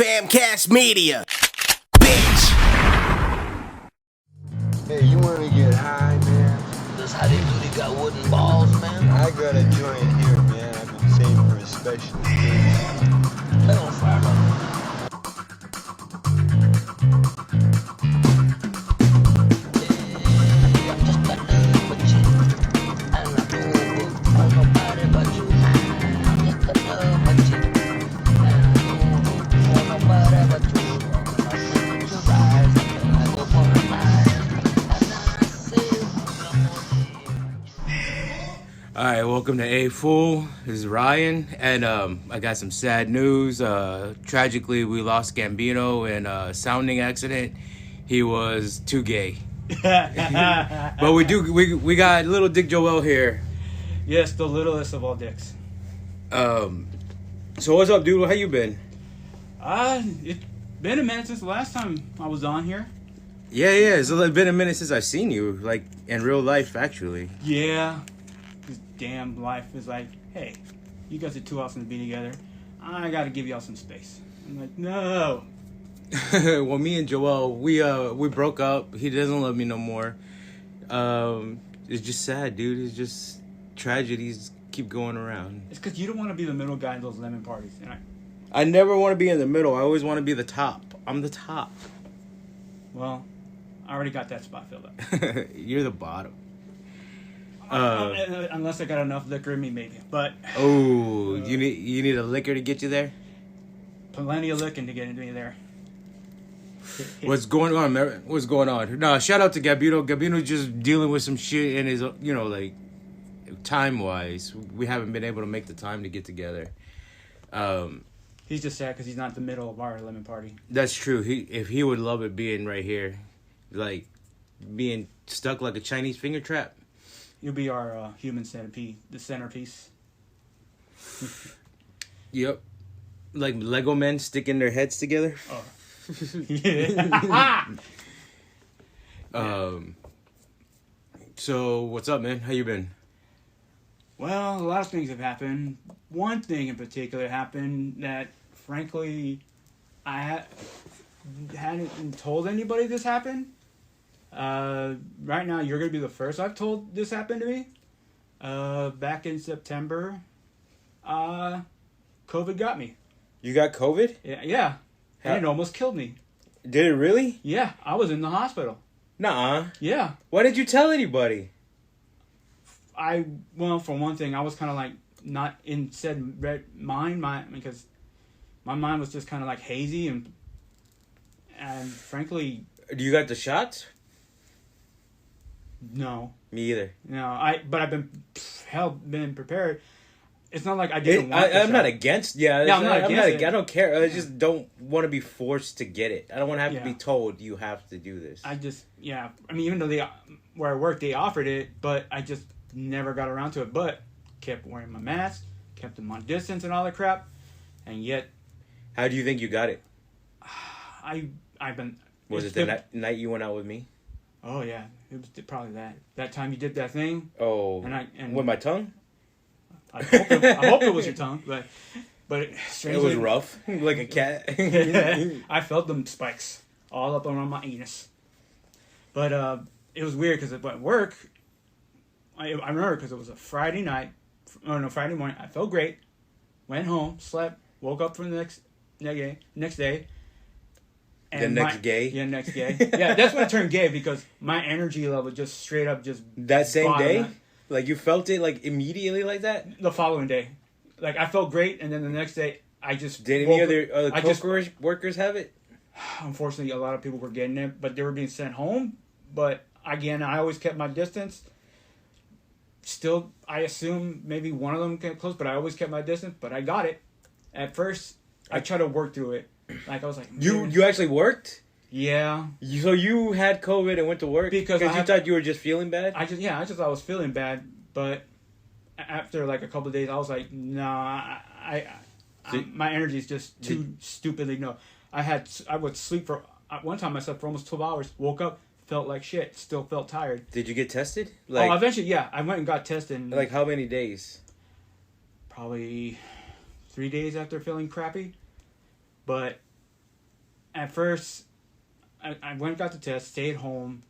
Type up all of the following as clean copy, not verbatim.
Famcast Media. Bitch. Hey, you wanna get high, man? That's how they do. They got wooden balls, man. I got a joint here, man. I've been saving for a special occasion. They don't fire up. All right, welcome to A Fool. This is Ryan, and I got some sad news. Tragically, we lost Gabino in a sounding accident. He was too gay. But we got little Dick Joel here. Yes, the littlest of all dicks. So what's up, dude? How you been? It's been a minute since the last time I was on here. Yeah. It's been a minute since I've seen you, like in real life, actually. Yeah. This damn life is like, hey, you guys are too awesome to be together. I gotta give y'all some space. I'm like, no. Well, me and Joel, we broke up. He doesn't love me no more. It's just sad, dude. It's just tragedies keep going around. It's because you don't want to be the middle guy in those lemon parties. And I never want to be in the middle. I always want to be the top. I'm the top. well, I already got that spot filled up. You're the bottom. Unless I got enough liquor in me, maybe. But Oh, you need a liquor to get you there? plenty of licking to get me there. What's going on, man? What's going on? No, shout out to Gabino. Gabino's just dealing with some shit in his, like, time-wise. We haven't been able to make the time to get together. He's just sad because he's not in the middle of our lemon party. That's true. If he would love it being right here, like, being stuck like a Chinese finger trap. You'll be our human centipede, the centerpiece. Yep. Like Lego men sticking their heads together. Oh. Yeah. So what's up, man? How you been? Well, a lot of things have happened. One thing in particular happened that, frankly, I hadn't told anybody this happened. Right now, you're going to be the first I've told this happened to me. Back in September, COVID got me. You got COVID? Yeah. And it almost killed me. Did it really? Yeah, I was in the hospital. Nuh-uh. Yeah. Why did you tell anybody? Well, for one thing, I was kind of like not in said mind, because my mind was just kind of like hazy and frankly, Do you got the shots? no. Me either. No, but I've been prepared. It's not like I didn't want the I'm not shot. against. Yeah, I'm not against it. I don't care. I just don't want to be forced to get it. I don't want to have to Yeah. be told you have to do this. I mean, even though where I work, they offered it, but I just never got around to it. But kept wearing my mask, kept them on distance and all that crap, and yet How do you think you got it? I've been. Was it the night you went out with me? Oh yeah, it was probably that time you did that thing. Oh, And with my tongue? I hope it was your tongue, but It strangely, was rough, like a cat. I felt them spikes all up around my anus. But it was weird because at work, I remember because it was a Friday night, Friday morning. I felt great, went home, slept, woke up for the next day. Next gay? Yeah, next gay. Yeah, that's when it turned gay because my energy level just straight up just That same day? bottomed. Like you felt it like immediately like that? The following day, like I felt great, and then the next day I just Did woke any up- other I just- workers have it? Unfortunately, a lot of people were getting it, but they were being sent home. But again, I always kept my distance. Still, I assume maybe one of them came close, but I always kept my distance. But I got it. At first, I tried to work through it. Like I was like, You actually worked? yeah. So you had COVID and went to work Because you thought you were just feeling bad? I just thought I was feeling bad, but after like a couple of days, I was like, nah, my energy is just too stupidly no. I would sleep for one time. I slept for almost 12 hours. Woke up, felt like shit. Still felt tired. Did you get tested? Eventually, yeah, I went and got tested. Like how many days? Probably 3 days after feeling crappy, but at first, I went and got the test, stayed home,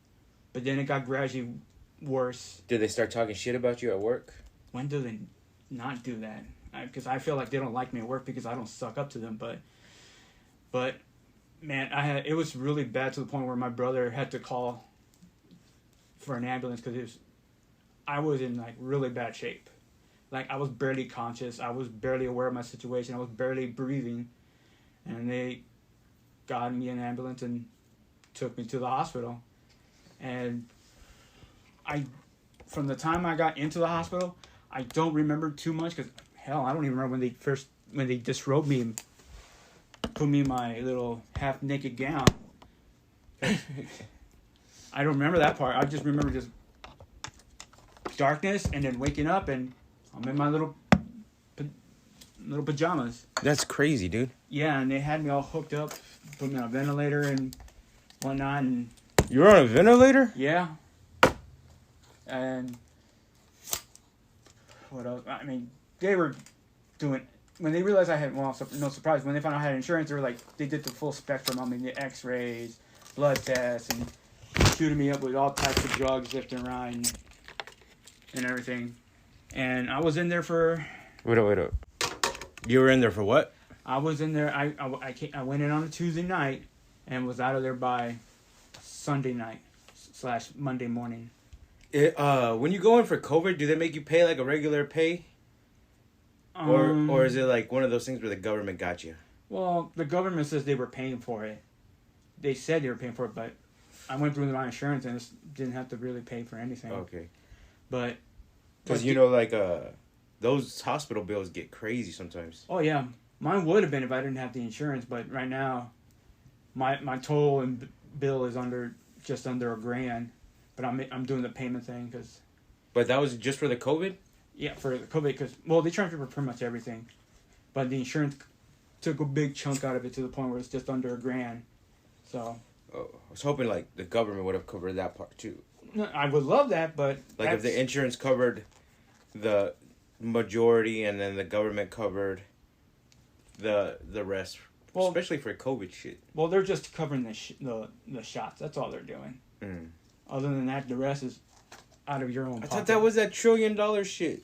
but then it got gradually worse. Did they start talking shit about you at work? When do they not do that? Because I feel like they don't like me at work because I don't suck up to them. But man, it was really bad to the point where my brother had to call for an ambulance because I was in like really bad shape. Like I was barely conscious. I was barely aware of my situation. I was barely breathing, and they got me an ambulance and took me to the hospital. And from the time I got into the hospital, I don't remember too much because hell, I don't even remember when they disrobed me and put me in my little half naked gown. I don't remember that part. I just remember just darkness and then waking up and I'm in my little pajamas. That's crazy, dude. Yeah, and they had me all hooked up, put me on a ventilator and whatnot. And You were on a ventilator? yeah. And what else? I mean, they were doing, when they realized I had, well, no surprise, when they found out I had insurance, they were like, they did the full spectrum. I mean, the x-rays, blood tests, and shooting me up with all types of drugs left and right and everything. And I was in there for... Wait up. You were in there for what? I was in there, I went in on a Tuesday night and was out of there by Sunday night / Monday morning. When you go in for COVID, do they make you pay like a regular pay? Or is it like one of those things where the government got you? Well, the government says they were paying for it. They said they were paying for it, but I went through my insurance and just didn't have to really pay for anything. Okay. But... Because, those hospital bills get crazy sometimes. Oh, yeah. Mine would have been if I didn't have the insurance, but right now, my total and bill is just under $1,000. But I'm doing the payment thing because... But that was just for the COVID? Yeah, for the COVID, because, well, they charge me for pretty much everything. But the insurance took a big chunk out of it to the point where it's just under $1,000. So... Oh, I was hoping, like, the government would have covered that part, too. No, I would love that, but... Like, if the insurance covered the majority and then the government covered the rest, well, especially for COVID shit. Well, they're just covering the shots. That's all they're doing. Mm. Other than that, the rest is out of your own pocket. I thought that was that $1 trillion shit.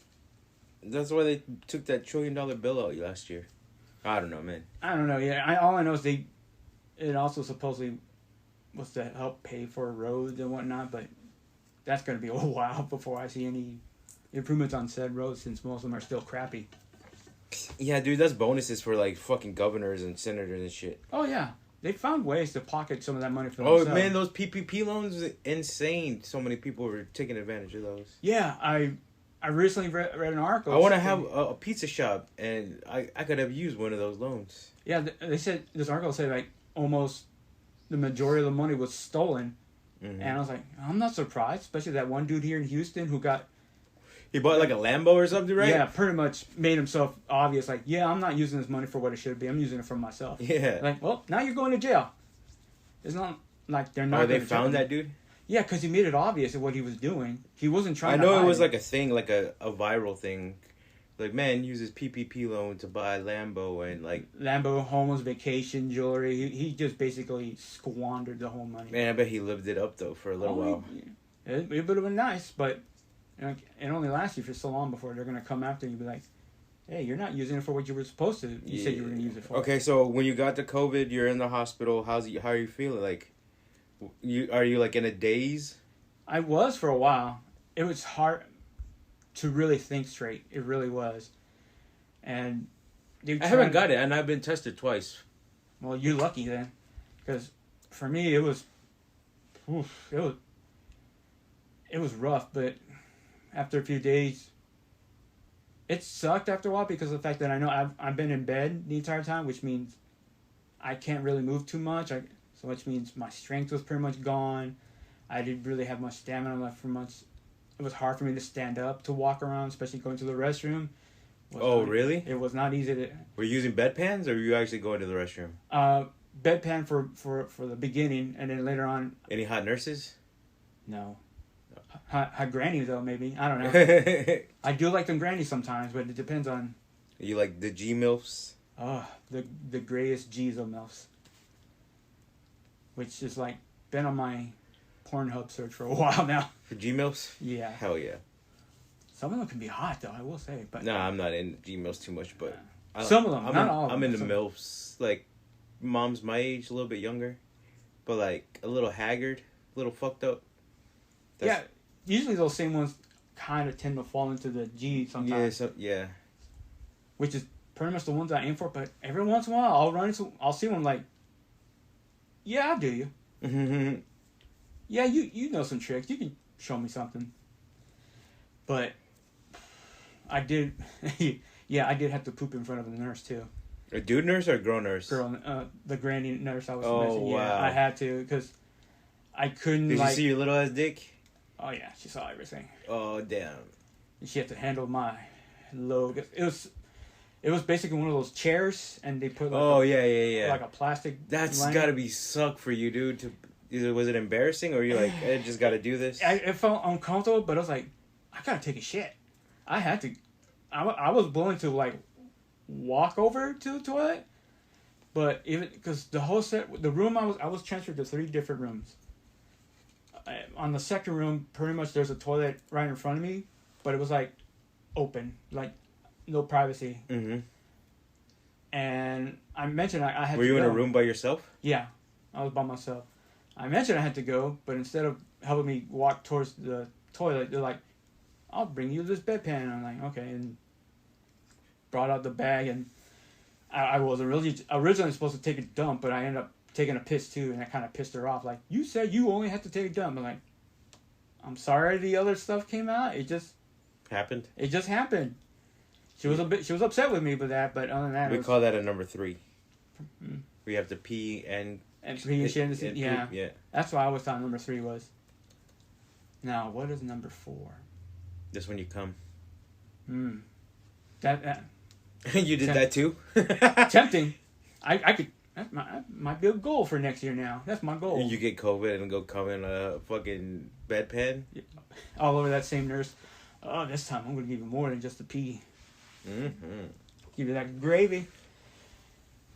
That's why they took that $1 trillion bill out last year. I don't know, man. I don't know. Yeah, all I know is it also supposedly was to help pay for roads and whatnot, but that's going to be a while before I see any improvements on said roads since most of them are still crappy. Yeah, dude, that's bonuses for like fucking governors and senators and shit. Oh, yeah. They found ways to pocket some of that money for themselves. Oh, man, those PPP loans was insane. So many people were taking advantage of those. Yeah, I recently read an article. I want to have a pizza shop, and I could have used one of those loans. Yeah, they said, this article said like almost the majority of the money was stolen. Mm-hmm. And I was like, I'm not surprised, especially that one dude here in Houston who got... He bought like a Lambo or something, right? Yeah, pretty much made himself obvious. Like, yeah, I'm not using this money for what it should be. I'm using it for myself. Yeah. Like, well, now you're going to jail. It's not like they're not... Oh, they found that dude? Yeah, because he made it obvious of what he was doing. He wasn't trying to I know hide it was like a thing, like a viral thing. Like, man uses PPP loan to buy Lambo and like... Lambo, homeless, vacation, jewelry. He just basically squandered the whole money. Man, I bet he lived it up, though, for a little while. It would have been nice, but it only lasts you for so long before they're going to come after you and be like, hey, you're not using it for what you were supposed to. You said you were going to use it for. Okay, so when you got the COVID, you're in the hospital. How are you feeling? Like, are you like in a daze? I was for a while. It was hard to really think straight. It really was. And I haven't got it, and I've been tested twice. Well, you're lucky then, because for me it was rough. But after a few days, it sucked after a while because of the fact that I know I've been in bed the entire time, which means I can't really move too much. So which means my strength was pretty much gone. I didn't really have much stamina left for much. It was hard for me to stand up, to walk around, especially going to the restroom. Really? It was not easy to... Were you using bedpans, or were you actually going to the restroom? Bedpan for the beginning, and then later on... Any hot nurses? No. Hot granny, though, maybe. I don't know. I do like them grannies sometimes, but it depends on... You like the G-MILFs? Oh, the greatest G's of MILFs. which is like been on my Pornhub search for a while now. For Gmails? Yeah. Hell yeah. Some of them can be hot though, I will say. But Nah, I'm not in Gmails too much, but some of them, not all of I'm them, into some- MILFs, like moms my age, a little bit younger, but like a little haggard, a little fucked up. Yeah, usually those same ones kind of tend to fall into the G sometimes. Yeah. Which is pretty much the ones I aim for. But every once in a while, I'll see one like, yeah, I'll do you. Mm-hmm. Yeah, you know some tricks. You can show me something. But I did, yeah, I did have to poop in front of the nurse too. A dude nurse or a girl nurse? Girl, the granny nurse I was Oh, mentioning. Yeah, wow. I had to because I couldn't Did like. you see your little ass dick? Oh yeah, she saw everything. Oh damn. She had to handle my load. It was basically one of those chairs, and they put like yeah. like a plastic. That's lining. gotta be suck for you, dude. Was it embarrassing, or you like, I just gotta do this? It felt uncomfortable, but I was like, I gotta take a shit. I had to. I was willing to like walk over to the toilet, but even because the room I was transferred to 3 different rooms. On the second room, pretty much there's a toilet right in front of me, but it was like open, like no privacy. Mm-hmm. And I mentioned I had. Were to you in go. a room by yourself? Yeah, I was by myself. I mentioned I had to go, but instead of helping me walk towards the toilet, they're like, I'll bring you this bedpan. I'm like, okay, and brought out the bag, and I was originally supposed to take a dump, but I ended up taking a piss too, and that kind of pissed her off. Like, you said you only had to take a dump. I'm like, I'm sorry the other stuff came out. It just happened. She was upset with me with that, but other than that, We call that a number 3. Mm-hmm. We have to pee and pee and shit. and Yeah, poop, yeah. that's what I always thought number 3 was. Now, what is number 4? This when you come. That You did that too? tempting. I could. That might be a goal for next year. Now that's my goal. You get COVID and go come in a fucking bedpan? All over that same nurse. Oh, this time I'm gonna give you more than just a pee. Mm-hmm. Give you that gravy.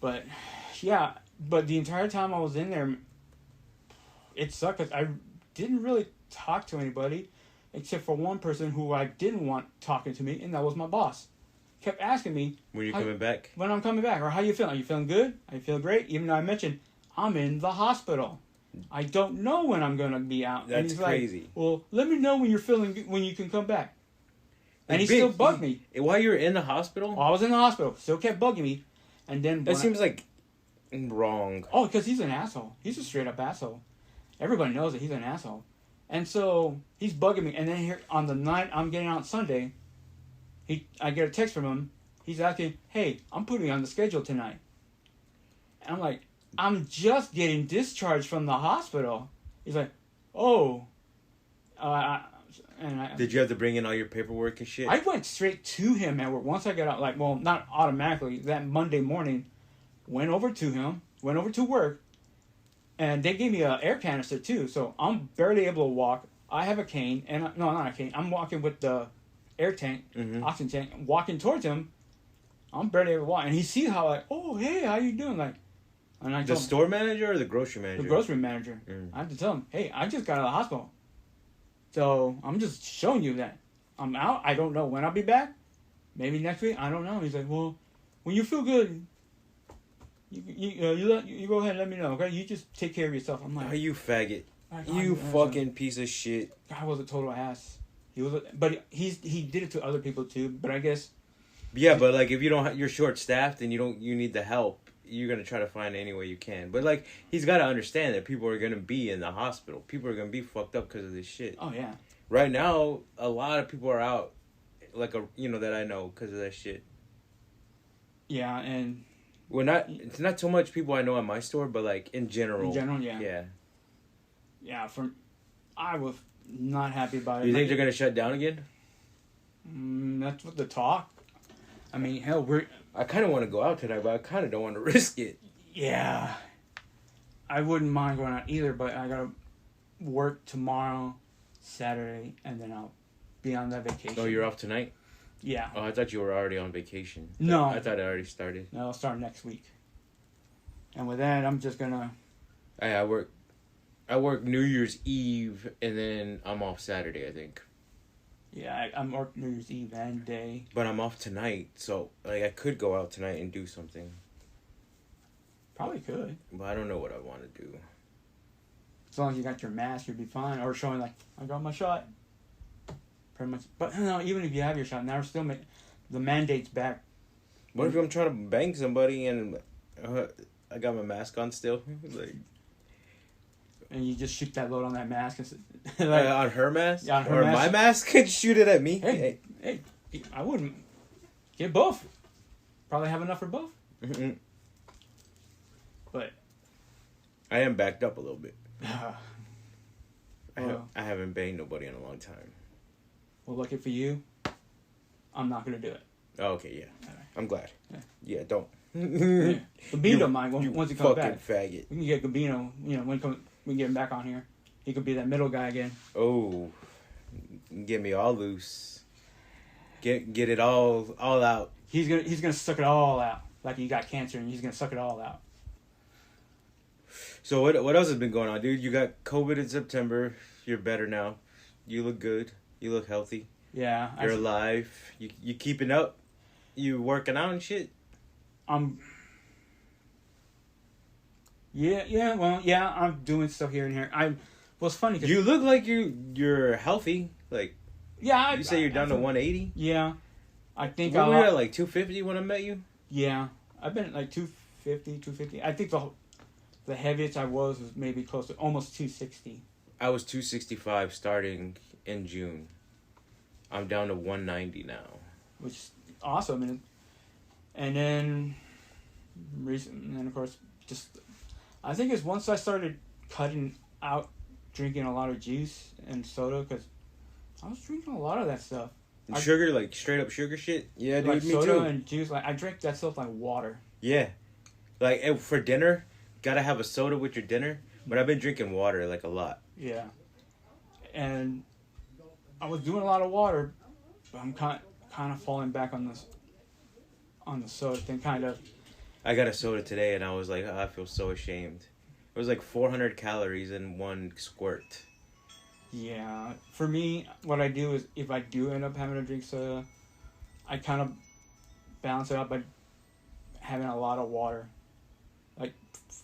But yeah, but the entire time I was in there, it sucked. 'Cause I didn't really talk to anybody, except for one person who I didn't want talking to me, and that was my boss. Kept asking me When you coming back? when I'm coming back, or how you feeling? Are you feeling good? Are you feeling great? Even though I mentioned I'm in the hospital, I don't know when I'm gonna be out. And That's he's crazy. Like, well, let me know when you're feeling good, when you can come back. And he Big- still bugged me. While you were in the hospital? While I was in the hospital, still kept bugging me. And then That seems like wrong. oh, because he's an asshole. He's a straight up asshole. Everybody knows that he's an asshole. And so he's bugging me. And then here on the night I'm getting out Sunday, I get a text from him. He's asking, "Hey, I'm putting you on the schedule tonight." And I'm like, "I'm just getting discharged from the hospital." He's like, "Oh," Did you have to bring in all your paperwork and shit? I went straight to him at work. Once I got out, like, well, not automatically. That Monday morning, went over to him, went over to work, and they gave me an air canister too. So I'm barely able to walk. I have a cane, and no, not a cane. I'm walking with the air tank, oxygen tank, walking towards him. I'm barely able to walk, and he sees how like, oh hey, how you doing? Like, and I The told him, store manager or the grocery manager? the grocery manager. I have to tell him, hey, I just got out of the hospital. So I'm just showing you that I'm out. I don't know when I'll be back. Maybe next week. I don't know. He's like, well, when you feel good, you go ahead and let me know. Okay, you just take care of yourself. I'm like, Oh, you faggot. like, You I'm- fucking piece of shit. I was a total ass. But he did it to other people too. But I guess Yeah, but like if you don't, you're short staffed and you need the help. You're gonna try to find any way you can. But like he's got to understand that people are gonna be in the hospital. People are gonna be fucked up because of this shit. oh yeah, Right now, a lot of people are out, like that I know because of that shit. yeah, and It's not so much people I know at my store, but like in general. yeah. I was not happy about it. You think they're gonna shut down again? That's what the talk. I mean, hell, I kind of want to go out tonight, but I kind of don't want to risk it. yeah. I wouldn't mind going out either, but I gotta work tomorrow, Saturday, and then I'll be on that vacation. Oh, you're off tonight? Yeah. Oh, I thought you were already on vacation. No. I thought it already started. No, I'll start next week. And with that, I'm just gonna I work. I work New Year's Eve, and then I'm off Saturday, I think. Yeah, I'm working New Year's Eve and day. But I'm off tonight, so like I could go out tonight and do something. Probably could. But I don't know what I want to do. As long as you got your mask, you'd be fine. Or showing like, I got my shot. Pretty much. But no, even if you have your shot, now still the mandate's back. What if I'm trying to bang somebody and I got my mask on still? Like, and you just shoot that load on that mask. And, on her mask? Yeah, on her or mask. my mask? And shoot it at me? Hey, I wouldn't. Get both. Probably have enough for both. Mm-mm. But I am backed up a little bit. Well, I haven't banged nobody in a long time. well, lucky for you, I'm not going to do it. Oh, okay, yeah. Alright. I'm glad. Yeah. Yeah, don't. Yeah. Gabino might once he comes fucking back. faggot. We can get Gabino, when we get him back on here. He could be that middle guy again. Oh, get me all loose. Get it all out. He's gonna suck it all out. Like he got cancer and he's gonna suck it all out. So what else has been going on, dude? You got COVID in September. You're better now. You look good. You look healthy. Yeah. You're alive. You keeping up. You working out and shit. Yeah, I'm doing stuff here and here. Well, it's funny because You look like you're healthy. Like you say you're down to 180. Yeah, I think What were you at, like 250 when I met you? Yeah, I've been at like 250. I think the heaviest I was maybe close to almost 260. I was 265 starting in June. I'm down to 190 now. Which is awesome. And then of course, just I think it's once I started cutting out drinking a lot of juice and soda, because I was drinking a lot of that stuff. Sugar, like straight up sugar shit. Yeah, dude, Like me soda too. and juice, like I drank that stuff like water. Yeah, like for dinner, gotta have a soda with your dinner. But I've been drinking water like a lot. Yeah, and I was doing a lot of water, but I'm kind of falling back on the soda thing. Kind of. I got a soda today, and I was like, I feel so ashamed. It was like 400 calories in one squirt. Yeah, for me, what I do is if I do end up having to drink soda, I kind of balance it out by having a lot of water,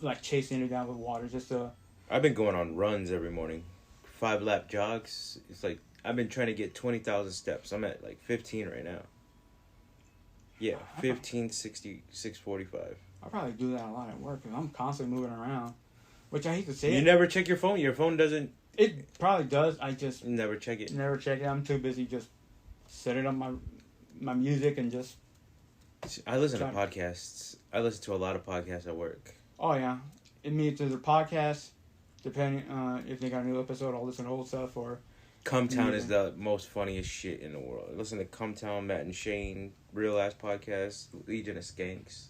like chasing it down with water. I've been going on runs every morning, 5-lap jogs. It's like I've been trying to get 20,000 steps. I'm at like 15 right now. Yeah, 15, 60, 645. I probably do that a lot at work because I'm constantly moving around, which I hate to say. You never check your phone. Your phone doesn't. It probably does. I just Never check it. never check it. I'm too busy just setting up my music and just. I listen to podcasts. I listen to a lot of podcasts at work. Oh yeah, it means there's a podcast. Depending if they got a new episode, I'll listen to old stuff or. Cumtown is the most funniest shit in the world. Listen to Cumtown, Matt and Shane, Real Ass Podcast, Legion of Skanks.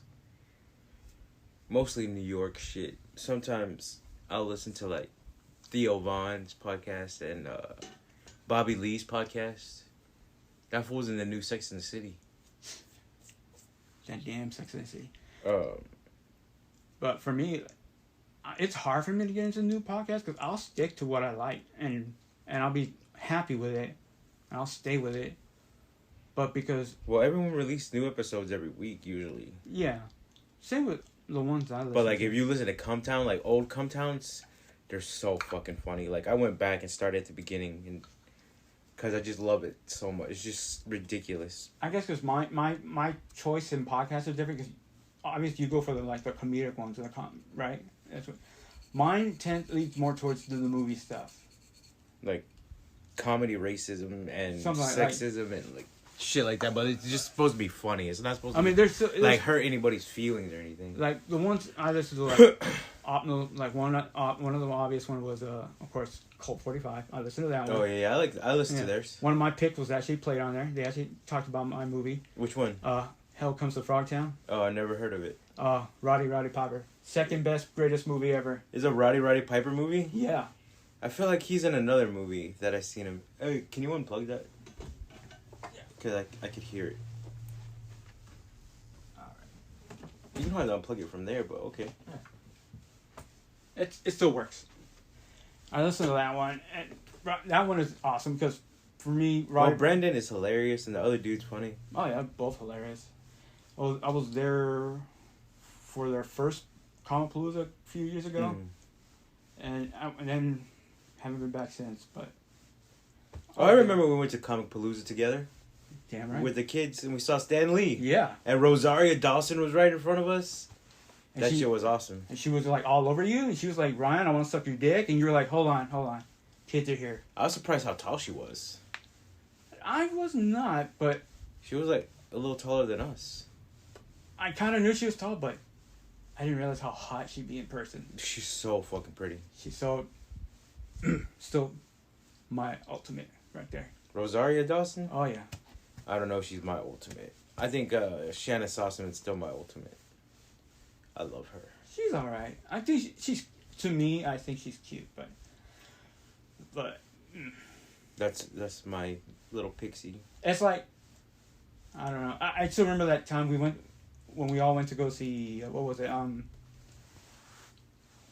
Mostly New York shit. Sometimes I'll listen to like Theo Vaughn's podcast and Bobby Lee's podcast. That fool's in the new Sex and the City. That damn Sex and the City. Um, But for me, it's hard for me to get into new podcasts because I'll stick to what I like and I'll be happy with it. And I'll stay with it. But because... Well, everyone releases new episodes every week, usually. Yeah. Same with the ones I listen to. But, like, if you listen to Cumtown, like, old Cumtowns, they're so fucking funny. Like, I went back and started at the beginning and because I just love it so much. It's just ridiculous. I guess because my choice in podcasts is different because obviously you go for the comedic ones, right? That's what, mine leads more towards the movie stuff. Like, comedy, racism, and Something sexism, and, like, shit like that. But it's just supposed to be funny. It's not supposed to there's hurt anybody's feelings or anything. Like, the ones I listen to, one of the obvious one was, of course, Cult 45. I listened to that one. Oh, yeah. I listen to theirs. One of my picks was actually played on there. They actually talked about my movie. Which one? Hell Comes to Frogtown. Oh, I never heard of it. Roddy Piper. Second best, greatest movie ever. Is it a Roddy Piper movie? Yeah. I feel like he's in another movie that I've seen him. Hey, can you unplug that? Yeah. Because I could hear it. Alright. You don't have to unplug it from there, but okay. Yeah. it still works. I listened to that one, and that one is awesome because for me, Well, Brendan is hilarious, and the other dude's funny. Oh yeah, both hilarious. I was there for their first Comicpalooza a few years ago, and then haven't been back since. But I remember we went to Comicpalooza together. Damn right. With the kids, and we saw Stan Lee. Yeah. And Rosaria Dawson was right in front of us. That shit was awesome. And she was like all over you, and she was like, Ryan, I want to suck your dick, and you were like, hold on, kids are here. I was surprised how tall she was. I was not, but she was like a little taller than us. I kind of knew she was tall, but I didn't realize how hot she'd be in person. She's so fucking pretty. She's so still my ultimate right there. Rosaria Dawson? Oh yeah. I don't know if she's my ultimate. I think Shanna Sossaman is still my ultimate. I love her. She's all right. I think she's to me. I think she's cute, but that's my little pixie. It's like I don't know. I still remember that time when we all went to go see what was it?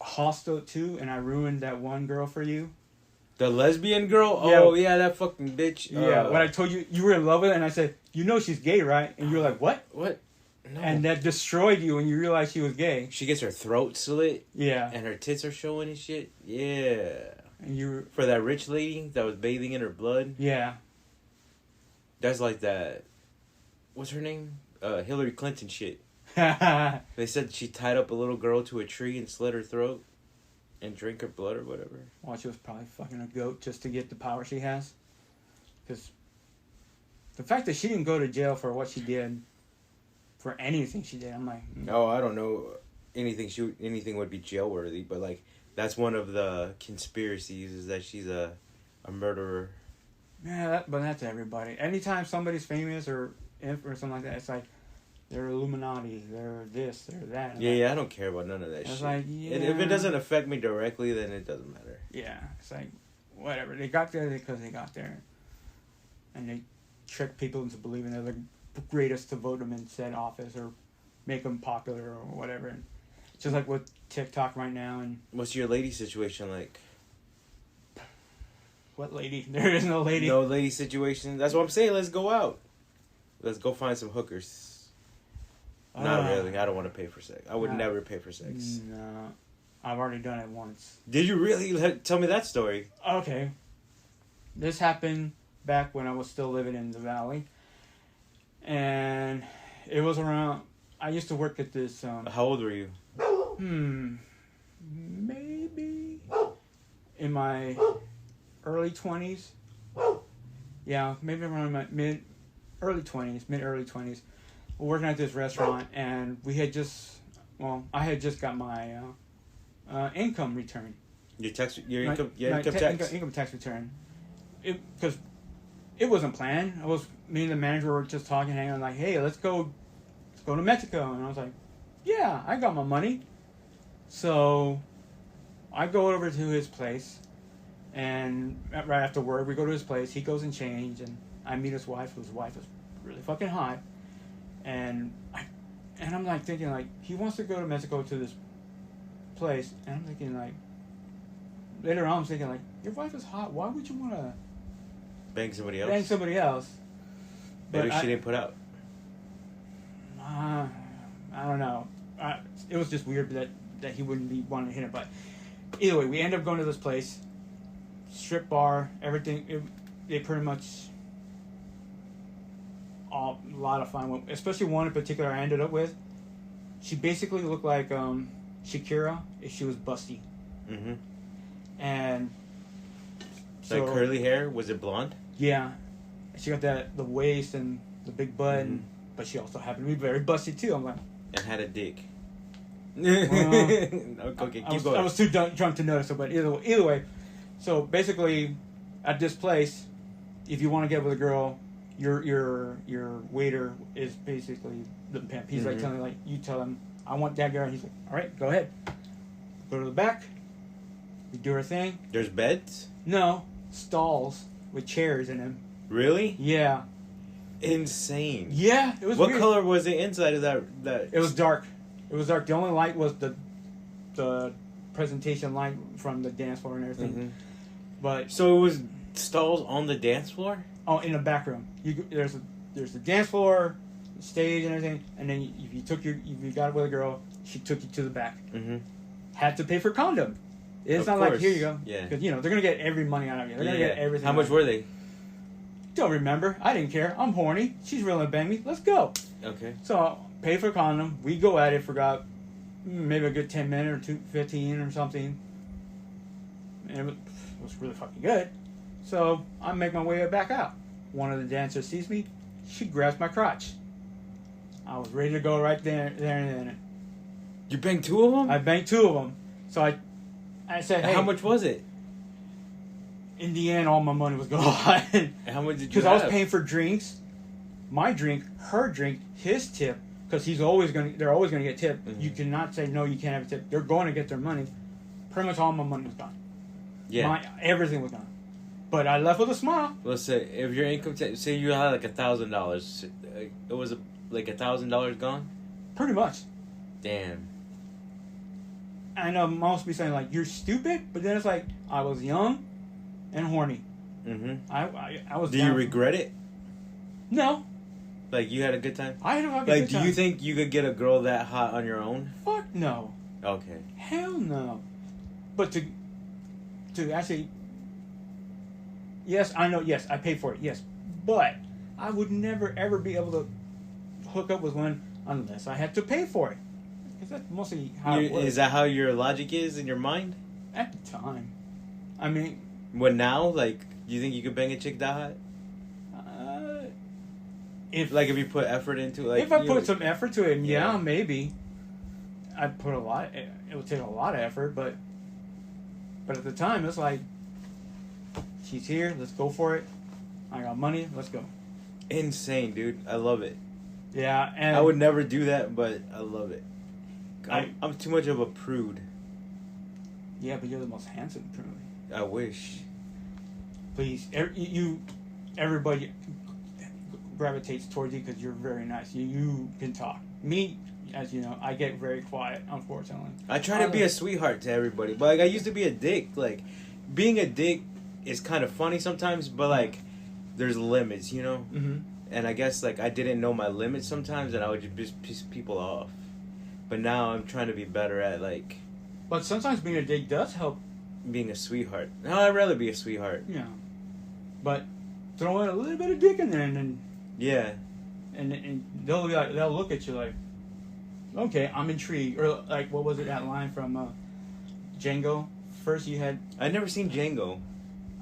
Hostel 2, and I ruined that one girl for you. The lesbian girl? Yeah. Oh yeah, that fucking bitch. Yeah. When I told you were in love with her, and I said, you know she's gay, right? And you were like, what? What? No. And that destroyed you when you realized she was gay. She gets her throat slit. Yeah. And her tits are showing and shit. Yeah. And you were... For that rich lady that was bathing in her blood. Yeah. That's like that... What's her name? Hillary Clinton shit. They said she tied up a little girl to a tree and slit her throat. And drank her blood or whatever. Well, she was probably fucking a goat just to get the power she has. Because the fact that she didn't go to jail for what she did... For anything she did, I'm like... Oh, I don't know. Anything would be jail worthy, but like that's one of the conspiracies is that she's a murderer. Yeah, but that's everybody. Anytime somebody's famous or something like that, it's like they're Illuminati, they're this, they're that. Yeah, I don't care about none of that shit. Like, yeah. And if it doesn't affect me directly, then it doesn't matter. Yeah, it's like whatever. They got there because they got there, and they trick people into believing they're the greatest to vote them in said office or make them popular or whatever. And just like with TikTok right now. And what's your lady situation like? What lady? There is no lady. No lady situation. That's what I'm saying. Let's go out. Let's go find some hookers. Not really. I don't want to pay for sex. I would never pay for sex. No. I've already done it once. Did you really? Tell me that story. Okay. This happened back when I was still living in the valley. And it was around... I used to work at this... How old were you? Maybe... In my early 20s. Yeah, maybe around my mid-early 20s. We're working at this restaurant, and we had just... Well, I had just got my income return. Your income tax? Income tax return. Because it wasn't planned. Me and the manager were just talking, hanging on, like, hey, let's go to Mexico. And I was like, yeah, I got my money. So I go over to his place, and right after work, we go to his place. He goes and change, and I meet his wife, whose wife is really fucking hot. And I'm like thinking, like, he wants to go to Mexico to this place, and I'm thinking, like, later on I'm thinking, like, your wife is hot. Why would you want to bang somebody else? But what if she didn't put out? I don't know. It was just weird that he wouldn't be wanting to hit it. But either way, we end up going to this place, strip bar, everything. They pretty much a lot of fun. Especially one in particular I ended up with. She basically looked like Shakira if she was busty. Mm-hmm. And so, like curly hair? Was it blonde? Yeah. She got the waist and the big butt, but she also happened to be very busty too. I'm like... And had a dick. Okay, keep going. I was too drunk to notice it, but either way. So basically, at this place, if you want to get with a girl, your waiter is basically the pimp. He's like telling you tell him, I want that girl. He's like, all right, go ahead. Go to the back. We do our thing. There's beds? No, stalls with chairs in them. Really? Yeah. Insane. Yeah, it was. What weird. color was the inside of that? It was dark. It was dark. The only light was the presentation line from the dance floor and everything. Mhm. But So it was stalls on the dance floor? oh, in the back room, there's the dance floor, stage and everything, and then if you got it with a girl, she took you to the back. Mm-hmm. Had to pay for condom. It's Of not like course. here you go. Yeah. Because they're gonna get every money out of you. They're gonna get everything. How much were they? Don't remember. I didn't care. I'm horny. She's willing to bang me. Let's go. Okay. So pay for a condom. We go at it for about maybe a good 10 minutes or 15 or something. And it was really fucking good. So I make my way back out. One of the dancers sees me. She grabs my crotch. I was ready to go right there and then. You banged two of them? I banged two of them. So I said, hey. How much was it? In the end, all my money was gone. How much did you Because have? I was paying for drinks, my drink, her drink, his tip. Because they're always gonna get tipped. Mm-hmm. You cannot say no. You can't have a tip. They're going to get their money. Pretty much all my money was gone. Yeah. Everything was gone. But I left with a smile. Let's say if your income say you had like $1,000, it was like $1,000 gone. Pretty much. Damn. I know most be saying like you're stupid, but then it's like I was young and horny. Mm-hmm. I was. Do you down. regret it? No, Like you had a good time? I had a fucking Like, good do time. you think you could get a girl that hot on your own? Fuck no. Okay. Hell no. But to actually, yes, I know. Yes, I paid for it. Yes, but I would never ever be able to hook up with one unless I had to pay for it. Because that's mostly how it works. Is that how your logic is in your mind? At the time. I mean, What now? Like, you think you could bang a chick that hot? if Like, if you put effort into like. if I you put know- some effort to it, yeah, Yeah. maybe. I'd put a lot. It would take a lot of effort, but at the time, it's like, she's here. Let's go for it. I got money. Let's go. Insane, dude. I love it. Yeah, and I would never do that, but I love it. I- I'm too much of a prude. Yeah, but you're the most handsome, truly. I wish. Please, everybody gravitates towards you because you're very nice. You can talk. Me, as you know, I get very quiet, unfortunately. I try to be a sweetheart to everybody, but like I used to be a dick. Like, being a dick is kind of funny sometimes, but like, there's limits, you know. Mm-hmm. And I guess like I didn't know my limits sometimes, and I would just piss people off. But now I'm trying to be better at like But sometimes being a dick does help. being a sweetheart. No, I'd rather be a sweetheart. Yeah. But throw in a little bit of dick in there, and then Yeah. and they'll be like, they'll look at you like, okay, I'm intrigued. Or like, what was it, that line from Django? First you had I never seen Django,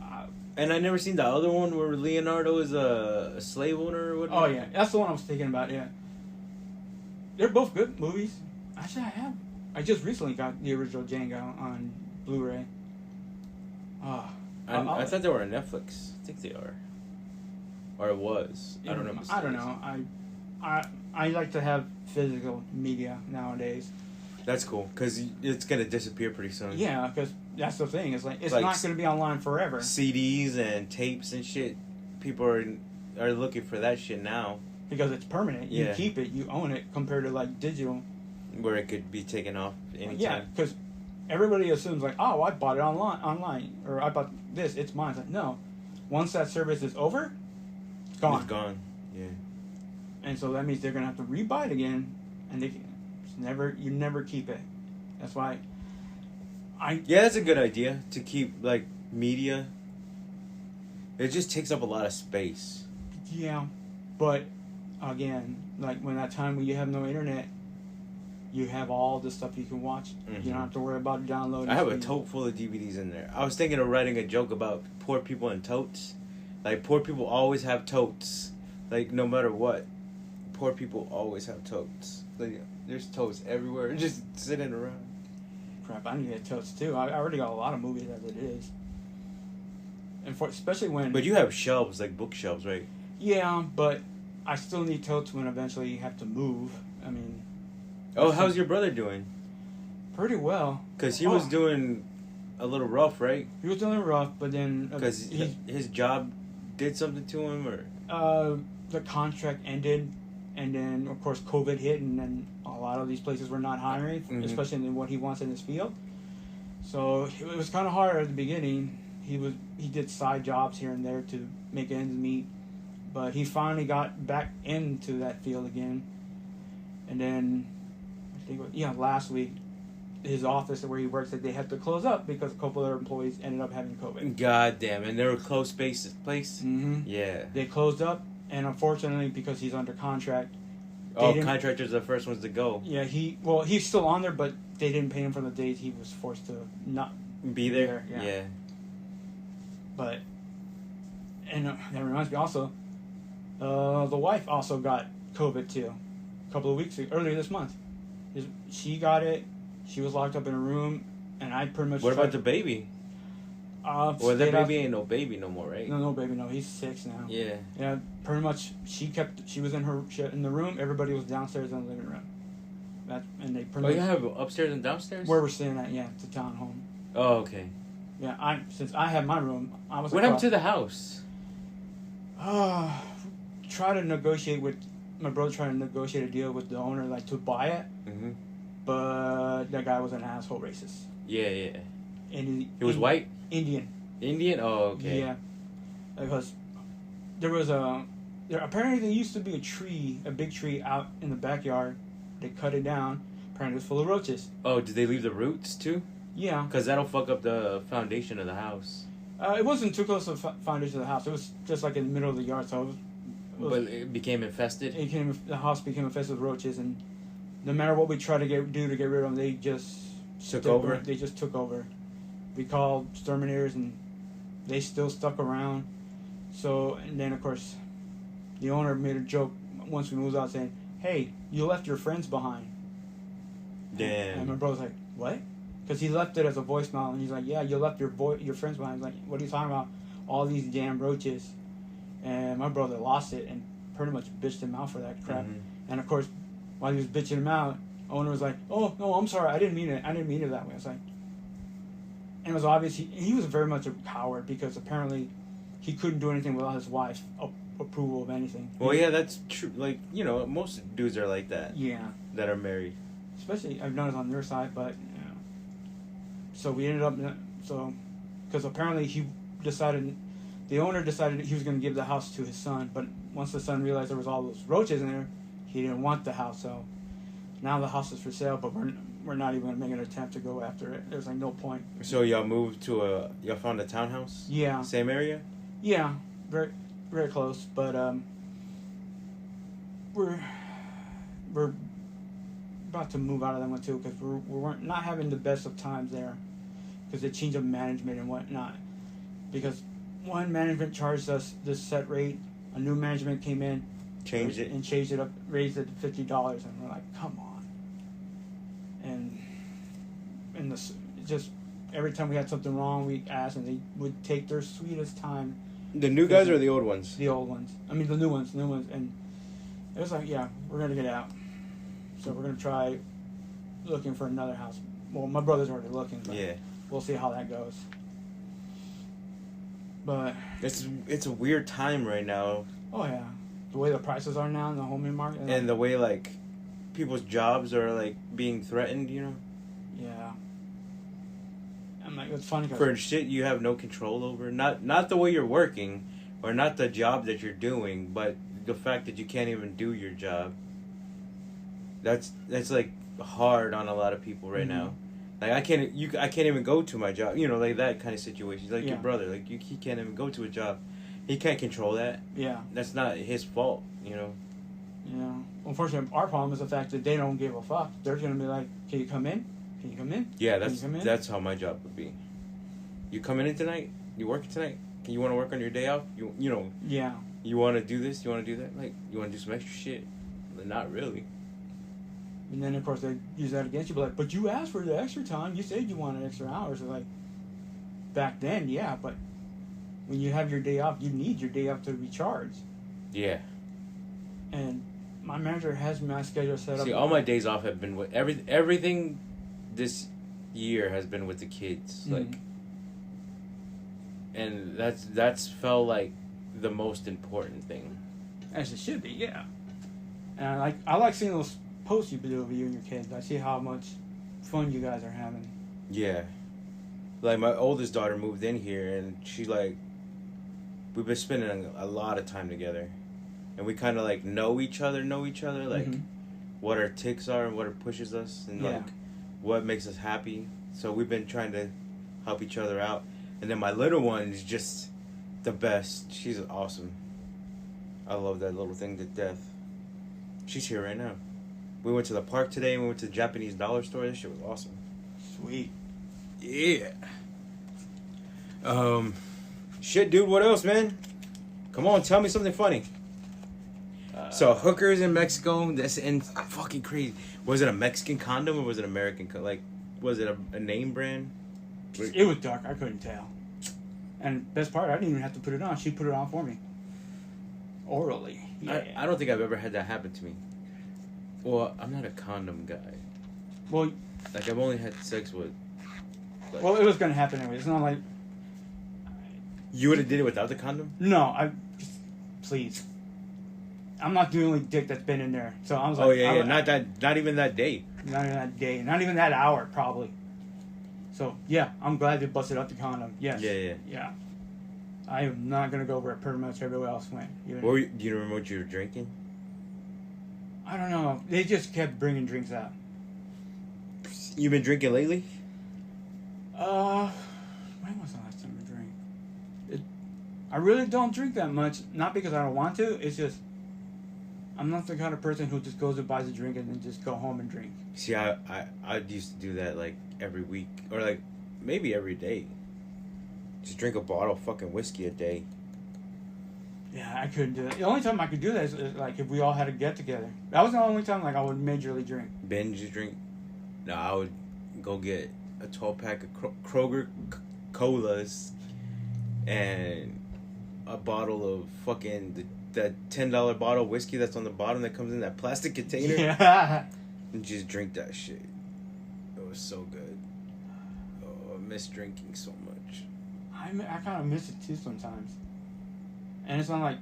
uh, and I never seen the other one where Leonardo is a slave owner or whatever. oh yeah, that's the one I was thinking about. Yeah, they're both good movies. Actually, I just recently got the original Django on Blu-ray. I thought they were on Netflix. I think they are, or it was. I don't know. if it's I don't know. I like to have physical media nowadays. That's cool because it's gonna disappear pretty soon. Yeah, because that's the thing. It's like it's Like not going to be online forever. CDs and tapes and shit. People are looking for that shit now, Because it's permanent. You Yeah. keep it. You own it. Compared to like digital. where it could be taken off anytime. Yeah, because everybody assumes like, oh, I bought it online, or I bought this. It's mine. It's like, no. Once that service is over, it's gone. It's gone. Yeah. And so that means they're gonna have to rebuy it again, and you never keep it. That's why Yeah, that's a good idea to keep like media. It just takes up a lot of space. yeah, but again, like when that time when you have no internet, you have all the stuff you can watch. Mhm. You don't have to worry about downloading. I have a speed. tote full of DVDs in there. I was thinking of writing a joke about poor people and totes. Like, poor people always have totes. Like, no matter what. Poor people always have totes. Like, there's totes everywhere, just sitting around. Crap, I need to get totes too. I already got a lot of movies as it is. And especially when. But you have shelves, like bookshelves, right? Yeah, but I still need totes when eventually you have to move. I mean. Oh, how's your brother doing? Pretty well. Because he was doing a little rough, right? He was doing rough, but then Because his job did something to him, or? The contract ended, and then of course COVID hit, and then a lot of these places were not hiring, Mhm. especially in what he wants in his field. So it was kind of hard at the beginning. He did side jobs here and there to make ends meet, but he finally got back into that field again. And then I think last week, his office where he works they had to close up because a couple of their employees ended up having COVID. God damn, and they were close place. Mm-hmm. Yeah. They closed up, and unfortunately, because he's under contract. Contractors are the first ones to go. Yeah, he's still on there, but they didn't pay him for the days he was forced to not be there. Yeah. But, and that reminds me also, the wife also got COVID too, a couple of weeks ago, earlier this month. She got it. She was locked up in a room, and I pretty much. What about the baby? Well, that baby ain't no baby no more, right? No baby, no. He's 6 now. Yeah. Yeah, pretty much. She was in the room. Everybody was downstairs in the living room. And they pretty much. You have upstairs and downstairs? Where we're staying at, yeah, it's a townhome. Oh, okay. Yeah, since I have my room, I was. What happened to the house? Try to negotiate with my brother. Trying to negotiate a deal with the owner, like to buy it. Mm-hmm. But that guy was an asshole racist. Yeah. And he was white? Indian. Indian? Oh, okay. Yeah. Because there was apparently there used to be a big tree out in the backyard. They cut it down. Apparently it was full of roaches. Oh, did they leave the roots too? Yeah. Because that'll fuck up the foundation of the house. It wasn't too close to the foundation of the house. It was just like in the middle of the yard. So but it became infested? The house became infested with roaches, and no matter what we tried to do to get rid of them, they just took over. They just took over. We called exterminators, and they still stuck around. So, and then of course, the owner made a joke once we moved out, saying, "Hey, you left your friends behind." Damn. And my brother's like, "What?" Because he left it as a voicemail, and he's like, "Yeah, you left your friends behind." He's like, "What are you talking about? All these damn roaches." And my brother lost it and pretty much bitched him out for that crap. Mm-hmm. And of course, while he was bitching him out, owner was like, "Oh no, I'm sorry, I didn't mean it that way." I was like, and it was obvious he was very much a coward because apparently he couldn't do anything without his wife's approval of anything. Well, yeah, that's true. Like, most dudes are like that. Yeah. That are married. Especially, I've noticed on their side, but so we ended up because apparently the owner decided he was going to give the house to his son, but once the son realized there was all those roaches in there, he didn't want the house. So now the house is for sale, but we're not even going to make an attempt to go after it. There's like no point. So y'all moved y'all found a townhouse? Yeah. Same area? Yeah, very very close, but we're about to move out of that one too because we're not having the best of times there because they changed up management and whatnot. Because one management charged us this set rate, a new management came in, changed it up, raised it to $50, and we're like, come on. And just every time we had something wrong, we asked, and they would take their sweetest time. The new guys or the old ones? The old ones. I mean, the new ones, and it was like, yeah, we're gonna get out. So we're gonna try looking for another house. Well, my brother's already looking, but yeah, we'll see how that goes. But it's a weird time right now. Oh yeah, the way the prices are now in the home market, and the way like people's jobs are like being threatened. Yeah. I'm like, it's funny for shit you have no control over. Not the way you're working, or not the job that you're doing, but the fact that you can't even do your job. That's like hard on a lot of people right now. Like I can't even go to my job. Like that kind of situation. Like your brother, like he can't even go to a job. He can't control that. Yeah. That's not his fault. Yeah. Unfortunately, our problem is the fact that they don't give a fuck. They're gonna be like, "Can you come in? Can you come in?" Yeah, that's how my job would be. You coming in tonight? You working tonight? You want to work on your day off? Yeah. You want to do this? You want to do that? Like you want to do some extra shit? But not really. And then, of course, they use that against you. But but you asked for the extra time. You said you wanted extra hours. Like, back then, yeah. But when you have your day off, you need your day off to recharge. Yeah. And my manager has my schedule set up. See, all my days off have been with everything this year has been with the kids. Like, and that's felt like the most important thing. As it should be, yeah. And I like seeing those posts you do of you and your kids. I see how much fun you guys are having. Yeah. like my oldest daughter moved in here, and she like, we've been spending a lot of time together, and we kind of like know each other, like what our ticks are and what it pushes us, and like what makes us happy. So we've been trying to help each other out. And then my little one is just the best. She's awesome. I love that little thing to death. She's here right now. We went to the park today, and we went to the Japanese dollar store. This shit was awesome. Sweet. Yeah. Shit, dude, what else, man? Come on, tell me something funny. So, hookers in Mexico, that's fucking crazy. Was it a Mexican condom or was it American? Like, was it a name brand? It was dark. I couldn't tell. And best part, I didn't even have to put it on. She put it on for me. Orally. Yeah. I don't think I've ever had that happen to me. Well, I'm not a condom guy. Well, like, I've only had sex with... Like, well, it was going to happen anyway. It's not like... You would have did it without the condom? No, please. I'm not the only dick that's been in there. So I was like... Oh, yeah. Not even that day. Not even that day. Not even that hour, probably. So, yeah, I'm glad they busted up the condom. Yes. Yeah. I am not going to go where pretty much everywhere else went. Do you remember what you were drinking? I don't know. They just kept bringing drinks out. You been drinking lately? When was the last time I drank? I really don't drink that much. Not because I don't want to. It's just... I'm not the kind of person who just goes and buys a drink and then just go home and drink. See, I used to do that like every week or like maybe every day. Just drink a bottle of fucking whiskey a day. Yeah, I couldn't do that. The only time I could do that is like if we all had a get together. That was the only time like I would majorly drink. Binge drink? No, I would go get a 12-pack of Kroger colas and a bottle of fucking that $10 bottle of whiskey that's on the bottom that comes in that plastic container. Yeah. And just drink that shit. It was so good. Oh, I miss drinking so much. I kind of miss it too sometimes. And it's not like